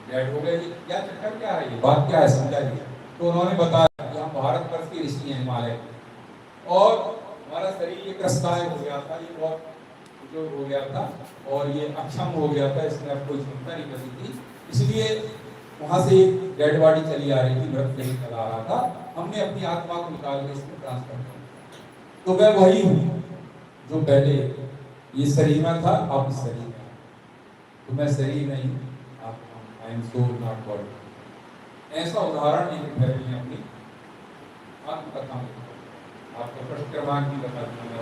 डेड हो गए, क्या चक्कर क्या है, ये बात क्या है, समझाइए। तो उन्होंने बताया कि हम भारतवर्ष के ऋषि हैं, हिमालय के, और हमारा शरीर ये क्रस्ताय हो गया था, ये बहुत जो हो गया था और ये अक्षम हो गया था, इसने अब कोई क्षमता नहीं बची थी, इसलिए वहां से एक डेड बॉडी चली आ रही थी, मृत नहीं चला आ रहा था, हमने अपनी आत्मा को निकाल के इसमें ट्रांसफर किया। तो मैं वही हूँ जो पहले ये शरीर में था, अब इस शरीर में। तो मैं शरीर नहीं, I am soul not body. ऐसा उदाहरण A.K. बैरल ने अपनी आत्मकथा में, आपका प्रश्न क्रमांक भी बता दूंगा।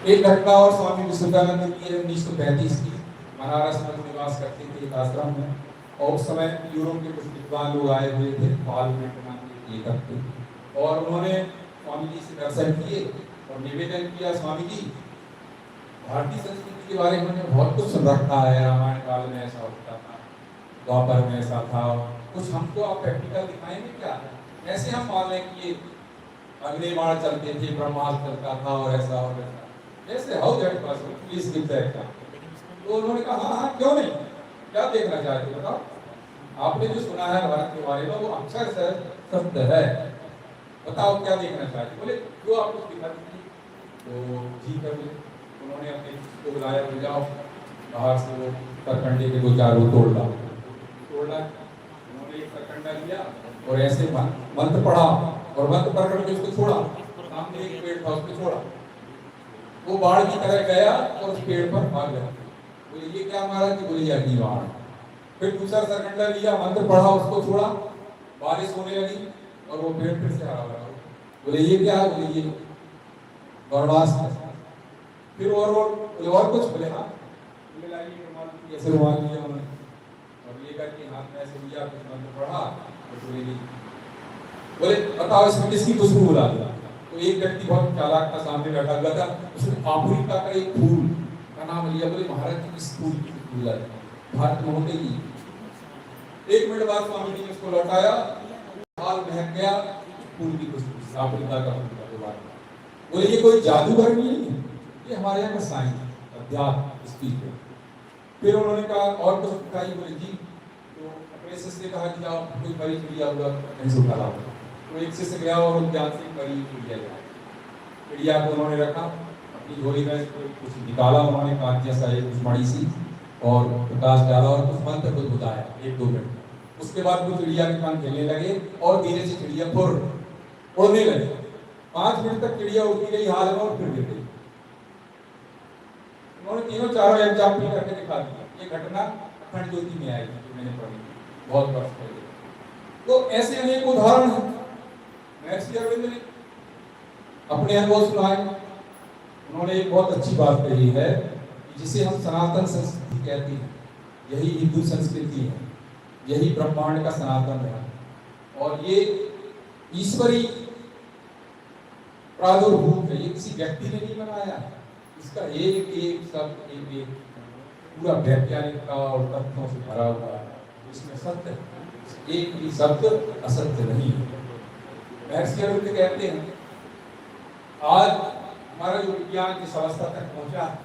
एक घटना और स्वामी विवेकानंद की 1935 की, बनारस में निवास करते थे एक आश्रम में, और उस समय यूरोप के कुछ विद्वान लोग आए हुए थे, पार्लियामेंट नाम के लेखक थे, और उन्होंने स्वामी जी से दर्शन किए और निवेदन किया, स्वामी जी भारतीय संस्कृति के बारे में हमने बहुत कुछ सुन रखा है, रामायण काल में ऐसा होता था, द्वापर में ऐसा था, कुछ हमको आप प्रैक्टिकल दिखाएंगे क्या, ऐसे हम मान लें कि ये अग्निबाण चलते थे, ब्रह्मास्त्र चलता था और ऐसा और ऐसा, जैसे how that possible, please give the example. तो उन्होंने कहा हाँ क्यों नहीं, क्या देखना चाहते हो बताओ, आपने जो सुना है भारत के बारे में वो अक्षर से सत्य है, बताओ क्या देखना चाहते। बोले जो आप कुछ दिखा दीजिए। तो ठीक है, बोले उन्होंने अपने को बुलाया, बोले जाओ बाहर से वो सरकंडे के 2 चारों तोड़ ला। उन्होंने एक सरकंडा लिया और ऐसे मंत्र पढ़ा और मंत्र पढ़ करके उसको छोड़ा, सामने एक पेड़ था उसको छोड़ा, वो बाढ़ की तरह गया और उस पेड़ पर भाग गया। बोले ये क्या महाराज जी, बोले ये अग्निबाण। फिर दूसरा सरकंडा लिया, मंत्र पढ़ा, उसको छोड़ा, बारिश होने लगी और वो पेड़ फिर से हरा भरा। बोले ये क्या है, बोले ये ब्रह्मास्त्र। फिर और कुछ, बोले हाँ, बोले लाइए ऐसे रुमाल लिया उन्होंने और ये करके हाथ में ऐसे लिया, कुछ मंत्र पढ़ा और बोले बताओ इसमें किसकी खुशबू बुला दिया। तो एक व्यक्ति बहुत चालाक था, सामने बैठा हुआ था, उसने अफ्रीका का एक फूल का नाम लिया, बोले महाराज जी इस फूल की खुशबू लाई, भारत में होते ही। 1 मिनट बाद स्वामी जी ने उसको लौटाया, हाल महक गया, फूल की खुशबू, अफ्रीका का फूल का दोबारा। बोले ये कोई जादूगर नहीं है, ये हमारे यहाँ का साइंस, अध्यात्म स्पीच है। फिर उन्होंने कहा और कुछ दिखाई, बोले जी। तो अपने शिष्य ने कहा कि आप कोई मरी चिड़िया हुआ कहीं से उठा लाओ। तो एक शिष्य गया और ज्ञान से मरी चिड़िया लाया, चिड़िया को उन्होंने रखा अपनी झोली में, कुछ निकाला उन्होंने, कांच जैसा एक कुछ मड़ी सी, और प्रकाश डाला और कुछ मंत्र को बुलाया 1-2 मिनट। उसके बाद वो चिड़िया के कान खेलने लगे और धीरे से चिड़िया फुर उड़ने लगी। 5 मिनट तक चिड़िया उड़ती रही हाल में और फिर गिर गई। उन्होंने 3-4 एग्जाम्पल करके दिखा दिया। ये घटना अखंड ज्योति में आई जो मैंने पढ़ी बहुत वर्ष पहले। तो ऐसे अनेक उदाहरण हैं। महर्षि अरविंद ने अपने अनुभव सुनाए। उन्होंने एक बहुत अच्छी बात कही है कि जिसे हम सनातन संस्कृति कहते हैं, यही हिंदू संस्कृति है, यही ब्रह्मांड का सनातन है, और ये ईश्वरी प्रादुर्भूत है, ये किसी व्यक्ति ने नहीं बनाया। इसका एक एक शब्द, एक एक पूरा वैज्ञानिकता और तथ्यों से भरा हुआ है, इसमें सत्य है, एक भी शब्द असत्य नहीं है। महर्षि अरविंद कहते हैं आज हमारा जो विज्ञान जिस अवस्था तक पहुंचा है,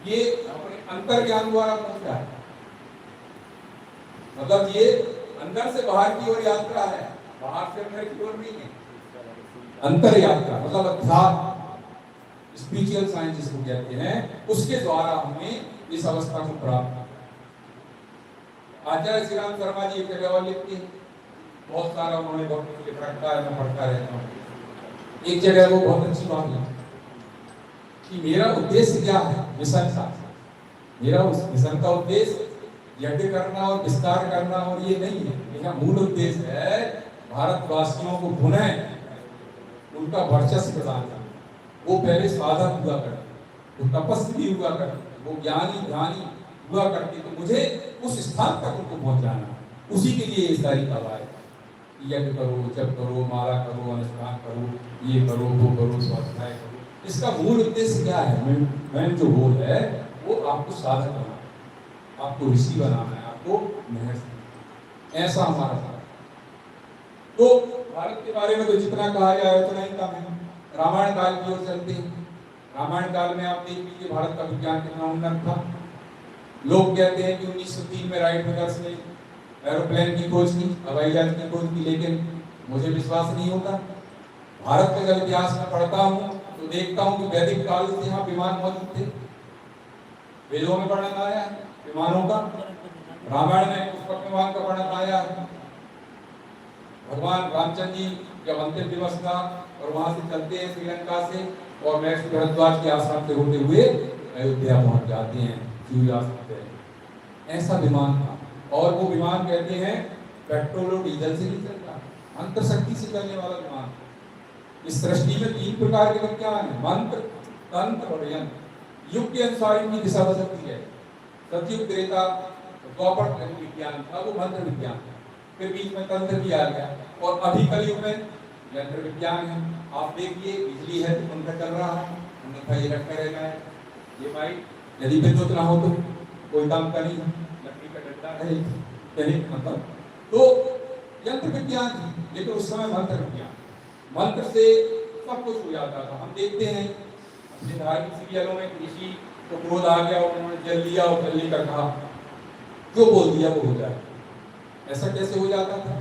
ये अपने अंतर ज्ञान द्वारा पहुंचा है। मतलब ये अंदर से बाहर की ओर यात्रा है, बाहर से अंदर की ओर नहीं है। अंतर यात्रा मतलब अध्यात्म, स्पिरिचुअल साइंस जिसको कहते हैं, उसके द्वारा हमें इस अवस्था को प्राप्त। आचार्य श्री राम शर्मा जी एक जगह और लिखते हैं, बहुत सारा उन्होंने बहुत लिख रखा है, मैं पढ़ता रहता हूँ। एक जगह वो बहुत अच्छी बात है कि मेरा उद्देश्य क्या है, मिशन का। मेरा उस मिशन का उद्देश्य यज्ञ करना और विस्तार करना और ये नहीं है। मेरा मूल उद्देश्य है भारतवासियों को पुनः उनका वर्चस्व प्रदान करना। वो पहले साधक हुआ करते, वो तपस्वी हुआ करते, वो ज्ञानी ध्यानी हुआ करते, तो मुझे उस स्थान तक उनको पहुंचाना, उसी के लिए ये सारी दवाएं, यज्ञ करो, जप करो, माला करो, अनुष्ठान करो, ये करो, वो करो, स्वाध्याय करो। इसका मूल उद्देश्य क्या है? मैं जो गोल है वो आपको साधक बनाना, आपको ऋषि बनाना है, आपको महर्षि, ऐसा हमारा था। तो भारत के बारे में तो जितना कहा जाए उतना ही कम है। रामायण काल की ओर चलते हैं। रामायण काल में आप देख लीजिए भारत का विज्ञान कितना उन्नत था। लोग कहते हैं कि 1903 में राइट ब्रदर्स ने एरोप्लेन की खोज की, हवाई जहाज की खोज की, लेकिन मुझे विश्वास नहीं होता। भारत का जब इतिहास में पढ़ता हूँ तो देखता हूँ कि वैदिक काल से यहाँ विमान मौजूद थे। वेदों में वर्णन आया है विमानों का, रामायण में पुष्पक विमान का वर्णन आया है। भगवान रामचंद्र जी जब अंतिम दिवस था और वहां से चलते हैं श्रीलंका से और महर्षि भारद्वाज के आश्रम से होते हुए अयोध्या पहुंच जाते हैं, सूर्यास्त पे। ऐसा विमान था। और वो विमान कहते हैं पेट्रोल और डीजल से नहीं चलता, अंतर शक्ति से चलने वाला विमान। इस सृष्टि में 3 प्रकार के विज्ञान है, मंत्र, तंत्र और यंत्र। युग के अनुसार इनकी दिशा बदलती है। सतयुग, त्रेता, द्वापर विज्ञान था, वो मंत्र विज्ञान था। फिर बीच में तंत्र भी आ गया और अभी कलयुग में यंत्र विज्ञान है। आप देखिए बिजली है तो पंखा चल रहा है, अन्यथा ये रखा रहना है। ये भाई यदि विद्युत ना हो तो कोई काम का नहीं, लकड़ी का डंडा है, कहने का मतलब। तो यंत्र विज्ञान है, लेकिन उस समय मंत्र विज्ञान, मंत्र से सब कुछ हो जाता था। हम देखते हैं अपने धार्मिक सीरियलों में ऋषि को क्रोध आ गया, उन्होंने जल लिया और जल्दी का कहा, जो बोल दिया वो हो जाए। ऐसा कैसे हो जाता था?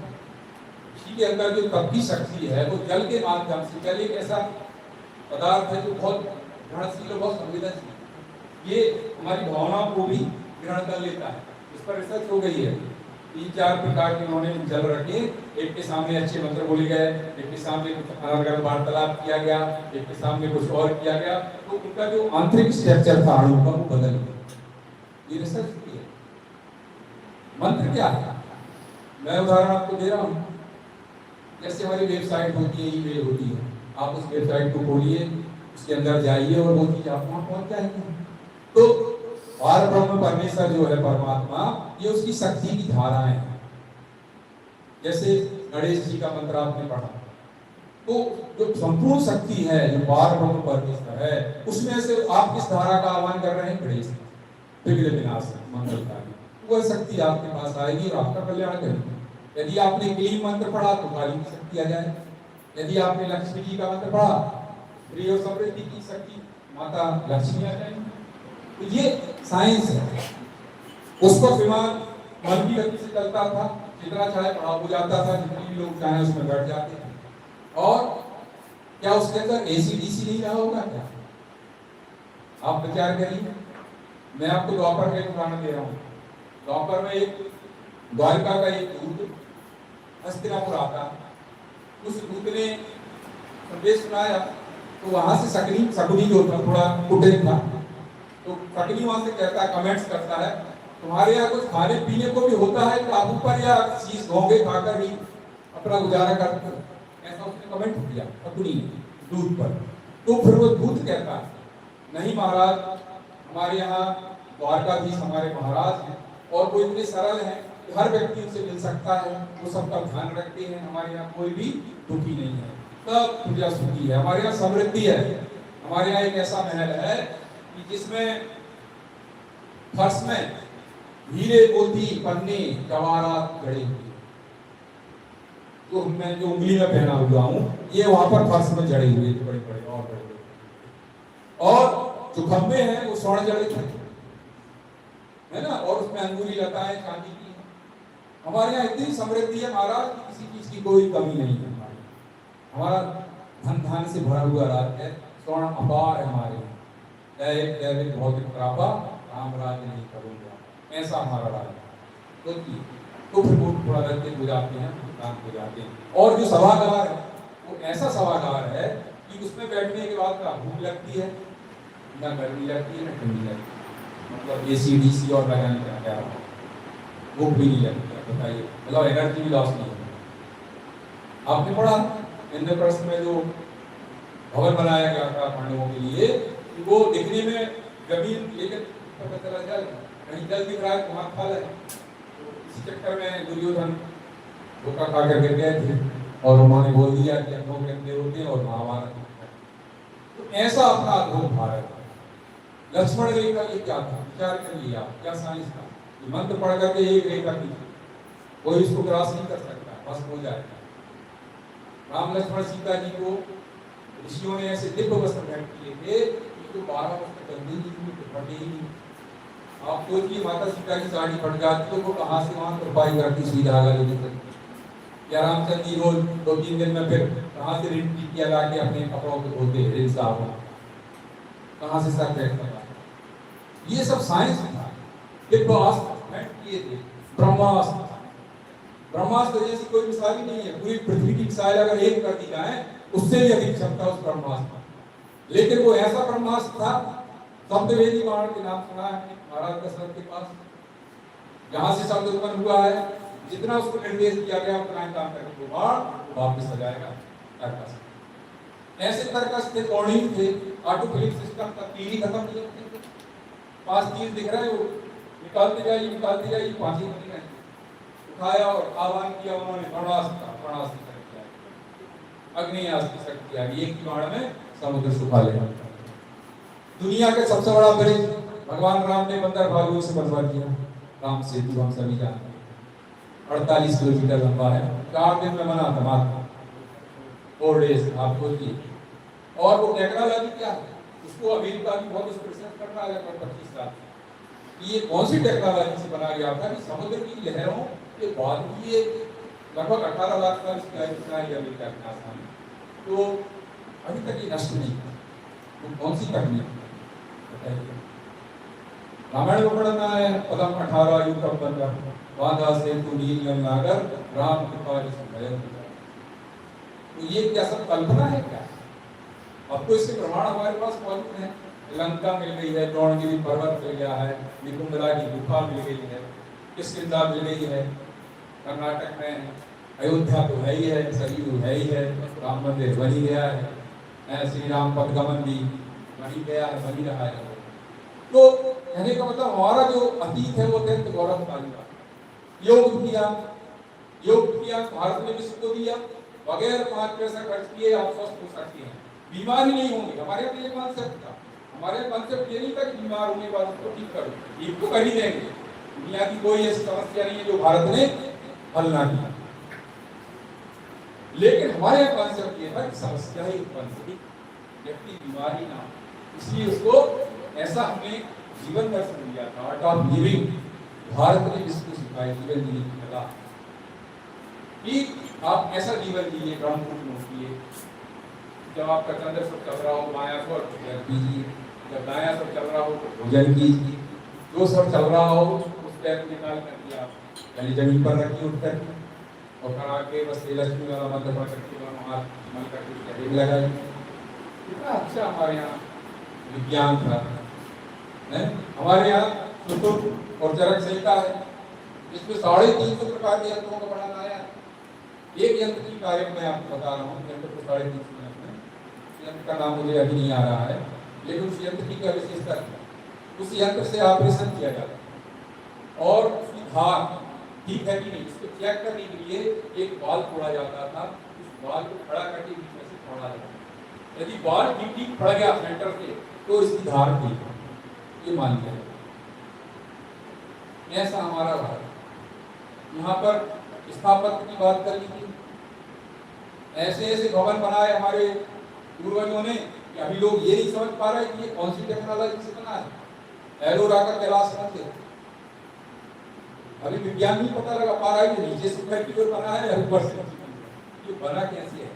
ऋषि के अंदर जो तप की शक्ति है वो जल के माध्यम से, जल एक ऐसा पदार्थ है जो बहुत ग्रहणशील और बहुत संवेदनशील, ये हमारी भावनाओं को भी ग्रहण कर लेता है। इस पर रिसर्च हो गई है। 3-4 प्रकार के उन्होंने जल रखे, एक के सामने अच्छे मंत्र बोले गए, एक के सामने कुछ अलग वार्तालाप किया गया, एक के सामने कुछ और किया गया, तो उनका जो आंतरिक स्ट्रक्चर था अणु का वो बदल गया। ये रिसर्च की है। मंत्र क्या है? मैं उदाहरण आपको दे रहा हूँ। जैसे हमारी वेबसाइट होती है, ईमेल होती है, आप उस वेबसाइट को खोलिए, उसके अंदर जाइए और वो चीज आप वहां पहुंच जाएंगे। तो पार ब्रह्म परमेश्वर जो है परमात्मा, ये उसकी शक्ति की धाराएं हैं। जैसे गणेश जी का मंत्र आपने पढ़ा, तो जो संपूर्ण शक्ति है, जो पार ब्रह्म परमेश्वर है, उसमें से आप किस धारा का आह्वान कर रहे हैं? गणेश विघ्न विनाश मंगलकारी, वह शक्ति आपके पास आएगी और आपका कल्याण करेगी। यदि आपने क्लीम मंत्र पढ़ा तो काली की शक्ति आ जाए। यदि आपने लक्ष्मी जी का मंत्र पढ़ा, प्रिय और समृद्धि की शक्ति माता लक्ष्मी आ जाएगी। तो ये साइंस है। उस पर विमान मन की गति से चलता था, जितना चाहे पढ़ाव हो जाता था, जितने भी लोग चाहे उसमें बैठ जाते थे। और क्या उसके अंदर एसी डीसी नहीं रहा होगा? क्या आप विचार करिए। मैं आपको द्वापर का एक उदाहरण दे रहा हूँ। द्वापर में एक द्वारका का एक दूत हस्तिनापुर आता, उस दूत ने संदेश सुनाया, तो वहां से शकुनी जो था, थोड़ा कुटिल था, तो शकुनी वहां से कहता है, कमेंट्स करता है, तुम्हारे यहाँ कुछ खाने पीने को भी होता है, आप ऊपर या चीज घोंगे खाकर ही अपना गुजारा करते हो? ऐसा उसने कमेंट किया शकुनी दूत पर। तो फिर वो दूत कहता है, नहीं महाराज, हमारे यहाँ द्वारकाधीश हमारे महाराज हैं और वो इतने सरल हैं कि हर व्यक्ति उनसे मिल सकता है, वो सबका ध्यान रखते हैं, हमारे यहाँ कोई भी दुखी नहीं है, सब प्रजा सुखी है, हमारे यहाँ समृद्धि है। हमारे यहाँ एक ऐसा महल है कि जिसमें फर्श में हीरे मोती पन्ने जवाहरात गड़े हुए, तो मैं जो उंगली में पहना हुआ हूँ ये वहां पर फर्श में जड़े हुए थे, बड़े बड़े और बड़े। और जो खंभे हैं वो स्वर्ण जड़ित है ना, और उसमें अंगूरी लताएं चांदी की है। हमारे यहाँ इतनी समृद्धि है महाराज कि किसी चीज की कोई कमी नहीं है। हमारा धन धान से भरा हुआ राज्य है, स्वर्ण अपार है हमारे यहाँ। दैविक दैविक भौतिक प्रापा राम राज्य नहीं करूंगा, ऐसा हमारा राज्य। तो फिर वो थोड़ा रद्द हो जाते हैं, काम हो जाते हैं। और जो सभागार है वो ऐसा सभागार है कि उसमें बैठने के बाद ना भूख लगती है, ना गर्मी लगती है, ना ठंडी लगती है। मतलब AC DC और लगाने का क्या रहा, भूख भी नहीं लगती है, बताइए, मतलब एनर्जी भी लॉस नहीं है। आपने पढ़ा इंद्रप्रस्थ में जो भवन बनाया गया था पांडवों के लिए, वो दिखने में जमीन, लेकिन पता चला जल, कहीं जल दिख रहा है वहां फल है। तो इसी चक्कर में दुर्योधन धोखा खा कर गिर गए थे और उन्होंने बोल दिया कि हम लोग गंदे होते हैं और महाभारत। तो ऐसा अपना अद्भुत भारत। लक्ष्मण रेखा ये क्या था, विचार कर लिया, क्या साइंस था। ये मंत्र पढ़ करके एक रेखा की कोई इसको क्रॉस नहीं कर सकता, बस हो जाएगा। राम लक्ष्मण सीता जी को ऋषियों ने ऐसे दिव्य वस्त्र भेंट किए थे कि तो 12 वस्त्र गंदे ही नहीं, फटे ही नहीं। आप सोचिए माता सीता की साड़ी फट जाती तो वो कहाँ से वहां तुरपाई करती, सुई धागा लेके करती। या रामचंद्र जी रोज 2-3 दिन में फिर कहाँ से रिंच टिकिया ला के अपने कपड़ों को धोते, रिंच साबुन कहाँ से सर बैठता। ये सब साइंस था, दिव्य अस्त्र भेंट किए थे, ब्रह्मास्त्र। ब्रह्मास्त्र जैसी कोई मिसाल ही नहीं है। पूरी पृथ्वी की मिसाइल अगर एक कर दी जाए उससे भी अधिक क्षमता उस ब्रह्मास्त्र। लेकिन वो ऐसा ब्रह्मास्त्र था, शब्दवेदी बाण के नाम सुना है महाराज दशरथ के पास, जहां से शब्द उत्पन्न हुआ है, जितना उसको निर्देश दिया गया उतना ही काम करके वो बाण वापस आ जाएगा। तर्कस ऐसे तर्कस थे, कौड़ीन थे, ऑटो फिलिंग सिस्टम का तीर ही खत्म किए थे। 5 तीर दिख रहे हो, निकालते जाइए 5 ही बने। उठाया और आह्वान किया उन्होंने, ब्रह्मास्त्र अग्नि अस्त्र शक्ति आ गई, एक ही बाण में समुद्र सुखा लेगा। दुनिया का सबसे बड़ा ब्रिज भगवान राम ने 15 भागों से बनवा दिया, राम सेतु हम सभी जानते हैं, 48 किलोमीटर लंबा है, 4 दिन में बना था मात्र, 4 डेज आप बोलिए। और वो टेक्नोलॉजी क्या है, उसको अमेरिका की बहुत रिसर्च कर रहा है लगभग 25 साल। ये कौन सी टेक्नोलॉजी से बना गया था कि समुद्र की लहरों के बाद भी ये लगभग 18 लाख साल इसकी आयु है अमेरिका के आसमान में, तो अभी तक ये नष्ट नहीं है। तो कौन सी तकनीक बताइए। रामायण में पढ़ना है, पदम 18 युग कब बन रहा, बाधा से तू नील नागर राम कृपा भय। तो ये क्या सब कल्पना है क्या? अब तो इसके प्रमाण हमारे पास मौजूद है। लंका मिल गई है, द्रोणगिरी पर्वत मिल गया है, निकुंभला की गुफा मिल गई है, किष्किंधा मिल गई है, कर्नाटक में अयोध्या तो है ही है, सरयू है ही है, राम मंदिर बन ही गया है, श्री राम पदगमन भी बन ही गया है, बन ही रहा है। तो कहने का मतलब हमारा जो अतीत है वो अत्यंत गौरवशाली था। योग किया भारत ने विश्व को दिया, बगैर 5 पैसा खर्च किए आप स्वस्थ हो सकते हैं, बीमारी नहीं होंगे। हमारे यहाँ ये कॉन्सेप्ट था, हमारे कॉन्सेप्ट ये नहीं था कि बीमार होने के बाद उसको ठीक करो, ठीक तो कर ही देंगे। दुनिया की कोई ऐसी समस्या नहीं है जो भारत ने हल ना किया। लेकिन हमारे यहाँ कॉन्सेप्ट ये था कि समस्या ही उत्पन्न होगी, व्यक्ति बीमारी ना, इसलिए उसको ऐसा हमने जीवन दर्शन दिया था, आर्ट ऑफ लिविंग। भारत ने जिसको सिखाया जीवन जीने की कला, कि आप ऐसा जीवन जिए, ब्रह्मपुत्र होइए। जब आपका चंद्र सब चल रहा हो माया को भोजन कीजिए, जब दाया सब चल रहा हो तो भोजन कीजिए, जो सब चल रहा हो उस पैर निकाल कर दिया पहले जमीन पर रखिए उठ कर, और करा के बस लक्ष्मी वाला मंत्र पढ़ सकते मन करके लगाइए। कितना अच्छा हमारे यहाँ विज्ञान था। हमारे यहाँ सुतुर और चरक संहिता है, इसमें 350 प्रकार के यंत्रों का वर्णन आया। एक यंत्र की कार्य मैं आपको बता रहा हूँ, यंत्र को 350 मिनट में, यंत्र का नाम मुझे अभी नहीं आ रहा है, लेकिन उस यंत्र की क्या विशेषता है, उस यंत्र से ऑपरेशन किया जाता है और उसकी धार ठीक है कि नहीं इसको चेक करने के लिए एक बाल तोड़ा जाता था, उस बाल को खड़ा करके बीच में से तोड़ा जाता था। यदि बाल ठीक फड़ गया सेंटर से तो इसकी धार ठीक है, ये मान लिया। ऐसा हमारा भारत। यहाँ पर स्थापत्य की बात कर लीजिए, ऐसे ऐसे भवन बनाए हमारे पूर्वजों ने कि अभी लोग ये नहीं समझ पा रहे कि ये कौन सी टेक्नोलॉजी से बना है। एलोरा का कैलाश मंदिर अभी विज्ञान नहीं पता लगा पा रहा है कि नीचे से फैक्ट्री बना है या ऊपर से ये बना कैसे है।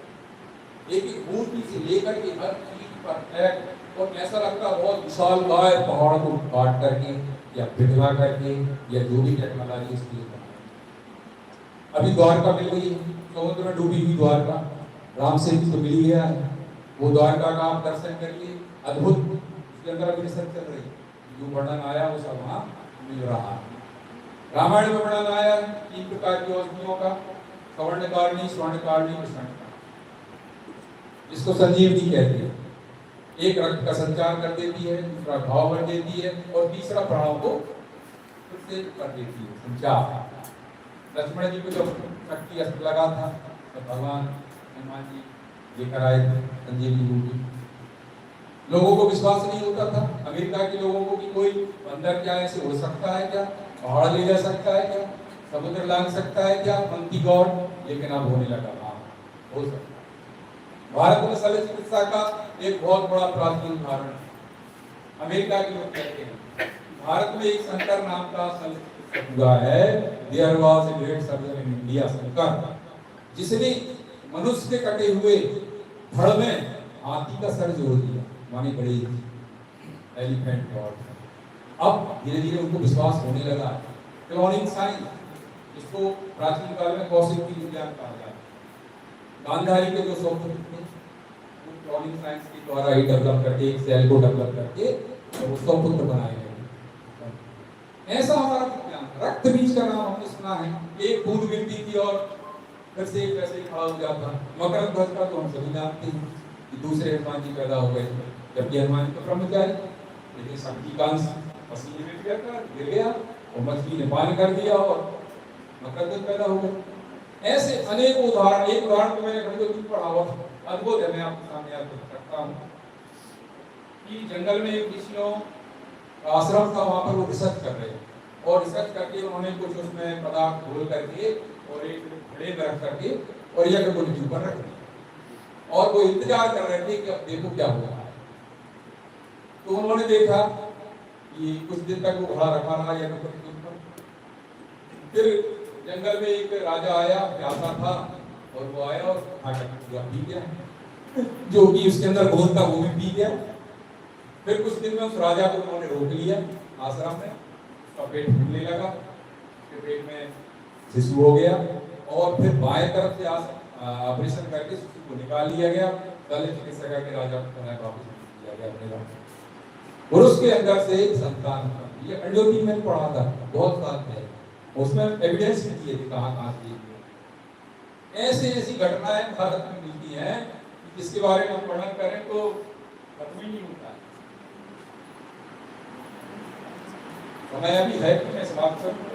एक एक मूर्ति से लेकर के हर चीज परफेक्ट, और ऐसा लगता है बहुत विशाल गाय पहाड़ को काट करके या पिघला करके या जो भी टेक्नोलॉजी इसके लिए बना। अभी द्वारका मिल गई, समुद्र में डूबी हुई द्वारका, राम से भी तो मिल गया है। वो द्वारका का आप दर्शन करिए, अद्भुत। उसके अंदर अभी रिसर्च चल रही, जो वर्णन आया वो सब वहाँ मिल रहा है। रामायण में वर्णन आया 3 प्रकार की औषधियों का, स्वर्णकारणी, स्वर्णकारणी, विषणकारणी, जिसको संजीवनी कहते हैं। एक रक्त का संचार कर देती है, दूसरा घाव भर देती है, और तीसरा प्राणों को फिर से कर देती है संचार। लक्ष्मण जी को जब शक्ति अस्त्र लगा था तो भगवान हनुमान जी लेकर आए थे संजीवनी बूटी। लोगों को विश्वास नहीं होता था, अमेरिका के लोगों को, कि कोई अंदर क्या ऐसे हो सकता है क्या, पहाड़ ले जा सकता है क्या, समुद्र लांग सकता है क्या, मंकी गॉड। लेकिन अब होने लगा, हाँ हो सकता है। भारत में शल्य चिकित्सा का एक बहुत बड़ा प्राचीन उदाहरण है। अमेरिका के लोग कहते हैं भारत में एक शंकर नाम का शल्य चिकित्सक हुआ है। There was a great surgeon in India, Shankar, जिसने मनुष्य के कटे हुए धड़ में हाथी का सर जोड़ दिया, माने बड़े एलिफेंट गॉड। अब धीरे धीरे उनको विश्वास होने लगा। क्लोनिंग साइंस, इसको प्राचीन काल में कौशिक की विज्ञान कहा जाता है। गांधारी के जो सौपुत्र थे वो क्लोनिंग साइंस के द्वारा ही डेवलप करके, एक सेल को डेवलप करके वो सौपुत्र बनाए गए। ऐसा हमारा विज्ञान। रक्त बीज का नाम हमने सुना है, एक बूंद गिरती थी और फिर से एक वैसे ही खड़ा हो जाता। मकर ध्वज का तो हम सभी जानते हैं कि दूसरे हनुमान जी पैदा हो गए, जबकि हनुमान जी तो ब्रह्मचारी, लेकिन शक्ति का अंश पसीने में गिर गया और मछली ने पान कर दिया और मकर ध्वज पैदा हो गए। ऐसे अनेक उदाहरण, एक उदाहरण तो मैंने घंटों की पढ़ा हुआ, अद्भुत है, मैं आपके सामने याद कर सकता हूँ कि जंगल में एक ऋषियों आश्रम था, वहां पर वो रिसर्च कर रहे हैं और रिसर्च करके उन्होंने कुछ उसमें पदार्थ घोल करके और एक घड़े में रख करके और यज्ञ को नीचे ऊपर रख दिया और वो इंतजार कर रहे थे कि अब देखो क्या हो रहा है। तो उन्होंने देखा कि कुछ दिन तक वो घड़ा रखा रहा यज्ञ के ऊपर। फिर जंगल में एक राजा आया, प्यासा था, और वो आया और पूरा पी गया, जो कि उसके अंदर घोल था वो भी पी गया। फिर कुछ दिन में उस राजा को उन्होंने रोक लिया आश्रम में, उसका पेट फूलने लगा, उसके पेट में शिशु हो गया और फिर बाएं तरफ से ऑपरेशन करके शिशु को निकाल लिया गया। शल्य चिकित्सक के राजा को वापस दिया गया अपने गांव। और उसके अंदर से संतान, ये अंडोपी में पढ़ा था बहुत साल पहले, उसमें एविडेंस भी दिए थे कहाँ से। ऐसे ऐसी घटनाएं भारत में मिलती हैं जिसके बारे में हम वर्णन करें तो खत्म ही नहीं होता है। समय अभी है कि मैं समाप्त करूं?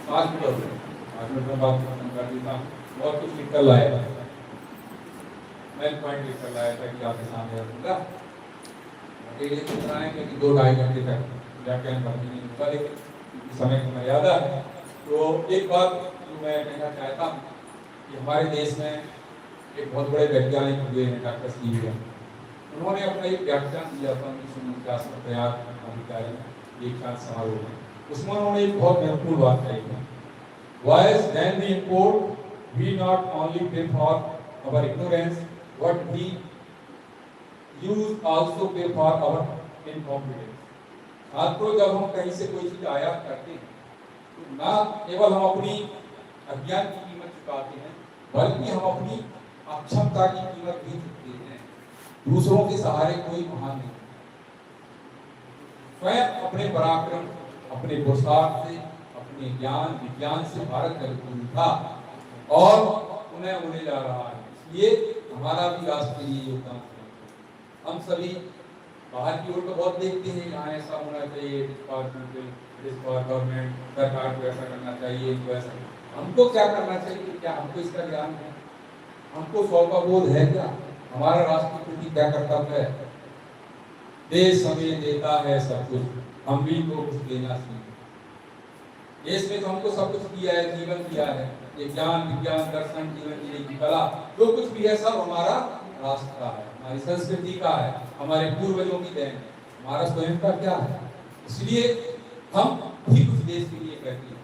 5 मिनट में बात खत्म कर देता हूँ। और कुछ लिख कर लाया था, मैं पॉइंट लिख कर लाया था कि आपके सामने रखूंगा। अकेले सुनाएं क्योंकि 2-2.5 घंटे तक व्याख्यान करनी नहीं होगा, लेकिन समय की मर्यादा है। तो एक बात जो मैं कहना चाहता हूँ कि हमारे देश में एक बहुत बड़े वैज्ञानिक हुए हैं, डॉक्टर सी, उन्होंने अपना एक व्याख्यान दिया था 1949 में तैयार अधिकारी एक समारोह में। उसमें उन्होंने एक बहुत महत्वपूर्ण बात कही है, wise then we import we not only pay for our ignorance but we use also pay for our incompetence. छात्रों, जब हम कहीं से कोई चीज आयात करते हैं तो ना केवल हम अपनी अज्ञान की कीमत चुकाते हैं, बल्कि हम अपनी अक्षमता की कीमत भी चुकाते हैं। दूसरों के सहारे कोई महान नहीं, स्वयं अपने पराक्रम, अपने पुरुषार्थ से, अपने ज्ञान विज्ञान से भारत जगत था और उन्हें होने जा रहा है। इसलिए हमारा भी राष्ट्र के लिए योगदान। हम सभी बाहर की ओर तो बहुत देखते हैं, यहाँ ऐसा होना चाहिए, गवर्नमेंट सरकार को ऐसा करना चाहिए, तो ऐसा। हमको क्या करना चाहिए? क्या हमको इसका ज्ञान है? हमको स्वयं बोध है क्या? हमारा राष्ट्र के प्रति क्या कर्तव्य है? देश हमें देता है सब कुछ, हम भी तो कुछ देना चाहिए। देश में तो हमको सब कुछ दिया है, जीवन दिया है, ये ज्ञान विज्ञान दर्शन जीवन जीने की कला जो कुछ भी है सब हमारा राष्ट्र का है, हमारी संस्कृति का है, हमारे पूर्वजों की देन, हमारा स्वयं का क्या है। इसलिए हम भी कुछ देश के लिए करते हैं।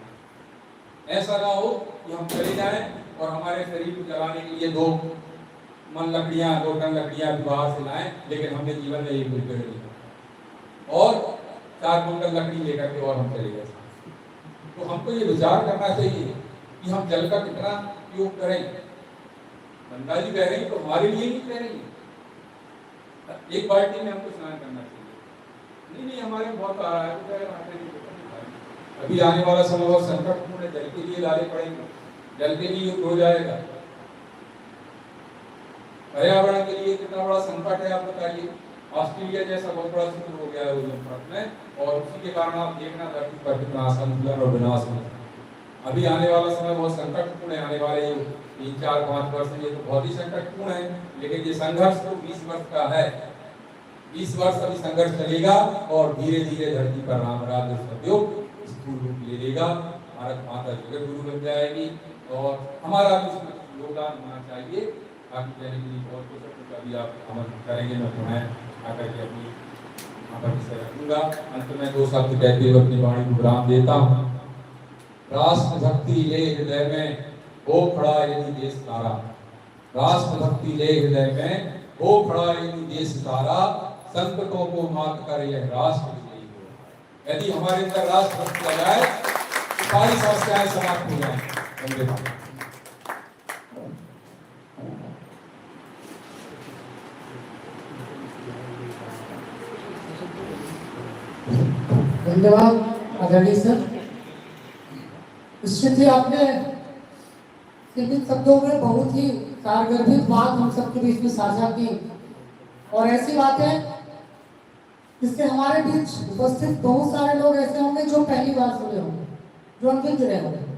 ऐसा ना हो कि हम चले जाएं और हमारे शरीर को जलाने के लिए 2 टन लकड़ियां बाहर से लाएं, लेकिन हमने जीवन में एक पेड़ नहीं और 4 कुंटल लकड़ी लेकर के और हम चले गए। तो हमको ये विचार करना चाहिए कि हम जल का कितना उपयोग करें। गंगा जी बह रही तो हमारे लिए नहीं बह रही, एक बाल्टी में हमको स्नान करना चाहिए। नहीं हमारे बहुत आ रहा है, अभी आने वाला समय बहुत संकटपूर्ण है, जल के लिए लाने पड़ेंगे, जल के लिए हो जाएगा। पर्यावरण के लिए कितना बड़ा संकट है आप बताइए। ऑस्ट्रेलिया जैसा बहुत बड़ा क्षेत्र हो गया है ओजोन में, और उसी के कारण आप देखना धरती पर कितना असंतुलन और विनाश है। अभी आने वाला समय बहुत संकटपूर्ण है, आने वाले 3, 4, 5 वर्ष ये तो बहुत ही संकटपूर्ण है, लेकिन ये संघर्ष तो 20 वर्ष का है। 20 वर्ष अभी संघर्ष चलेगा और धीरे धीरे धरती पर राम राज्य सतयुग स्थूल रूप ले लेगा। भारत माता जगत गुरु बन जाएगी और हमारा भी उसमें योगदान होना चाहिए। बाकी कहने के लिए बहुत कुछ अभी आप आमंत्रित करेंगे, मैं तुम्हें आकर के अपनी आकर से रखूंगा। अंत में 2 शब्द कहते हुए अपनी वाणी को विराम देता हूँ। राष्ट्र भक्ति ले हृदय में हो खड़ा यदि देश सारा, राष्ट्र भक्ति ले हृदय में हो खड़ा यदि देश सारा, संकटों को मात कर यह राष्ट्र विजयी हो। यदि हमारे अंदर राष्ट्र भक्ति आ जाए तो सारी समस्याएं समाप्त हो जाएं। धन्यवाद। धन्यवाद आदरणीय सर। निश्चित ही आपने सीमित शब्दों में बहुत ही कारगर बात हम सबके बीच में साझा की, और ऐसी बात है जिससे हमारे बीच उपस्थित बहुत सारे लोग ऐसे होंगे जो पहली बार सुने होंगे, जो अनभिज्ञ रहे होंगे।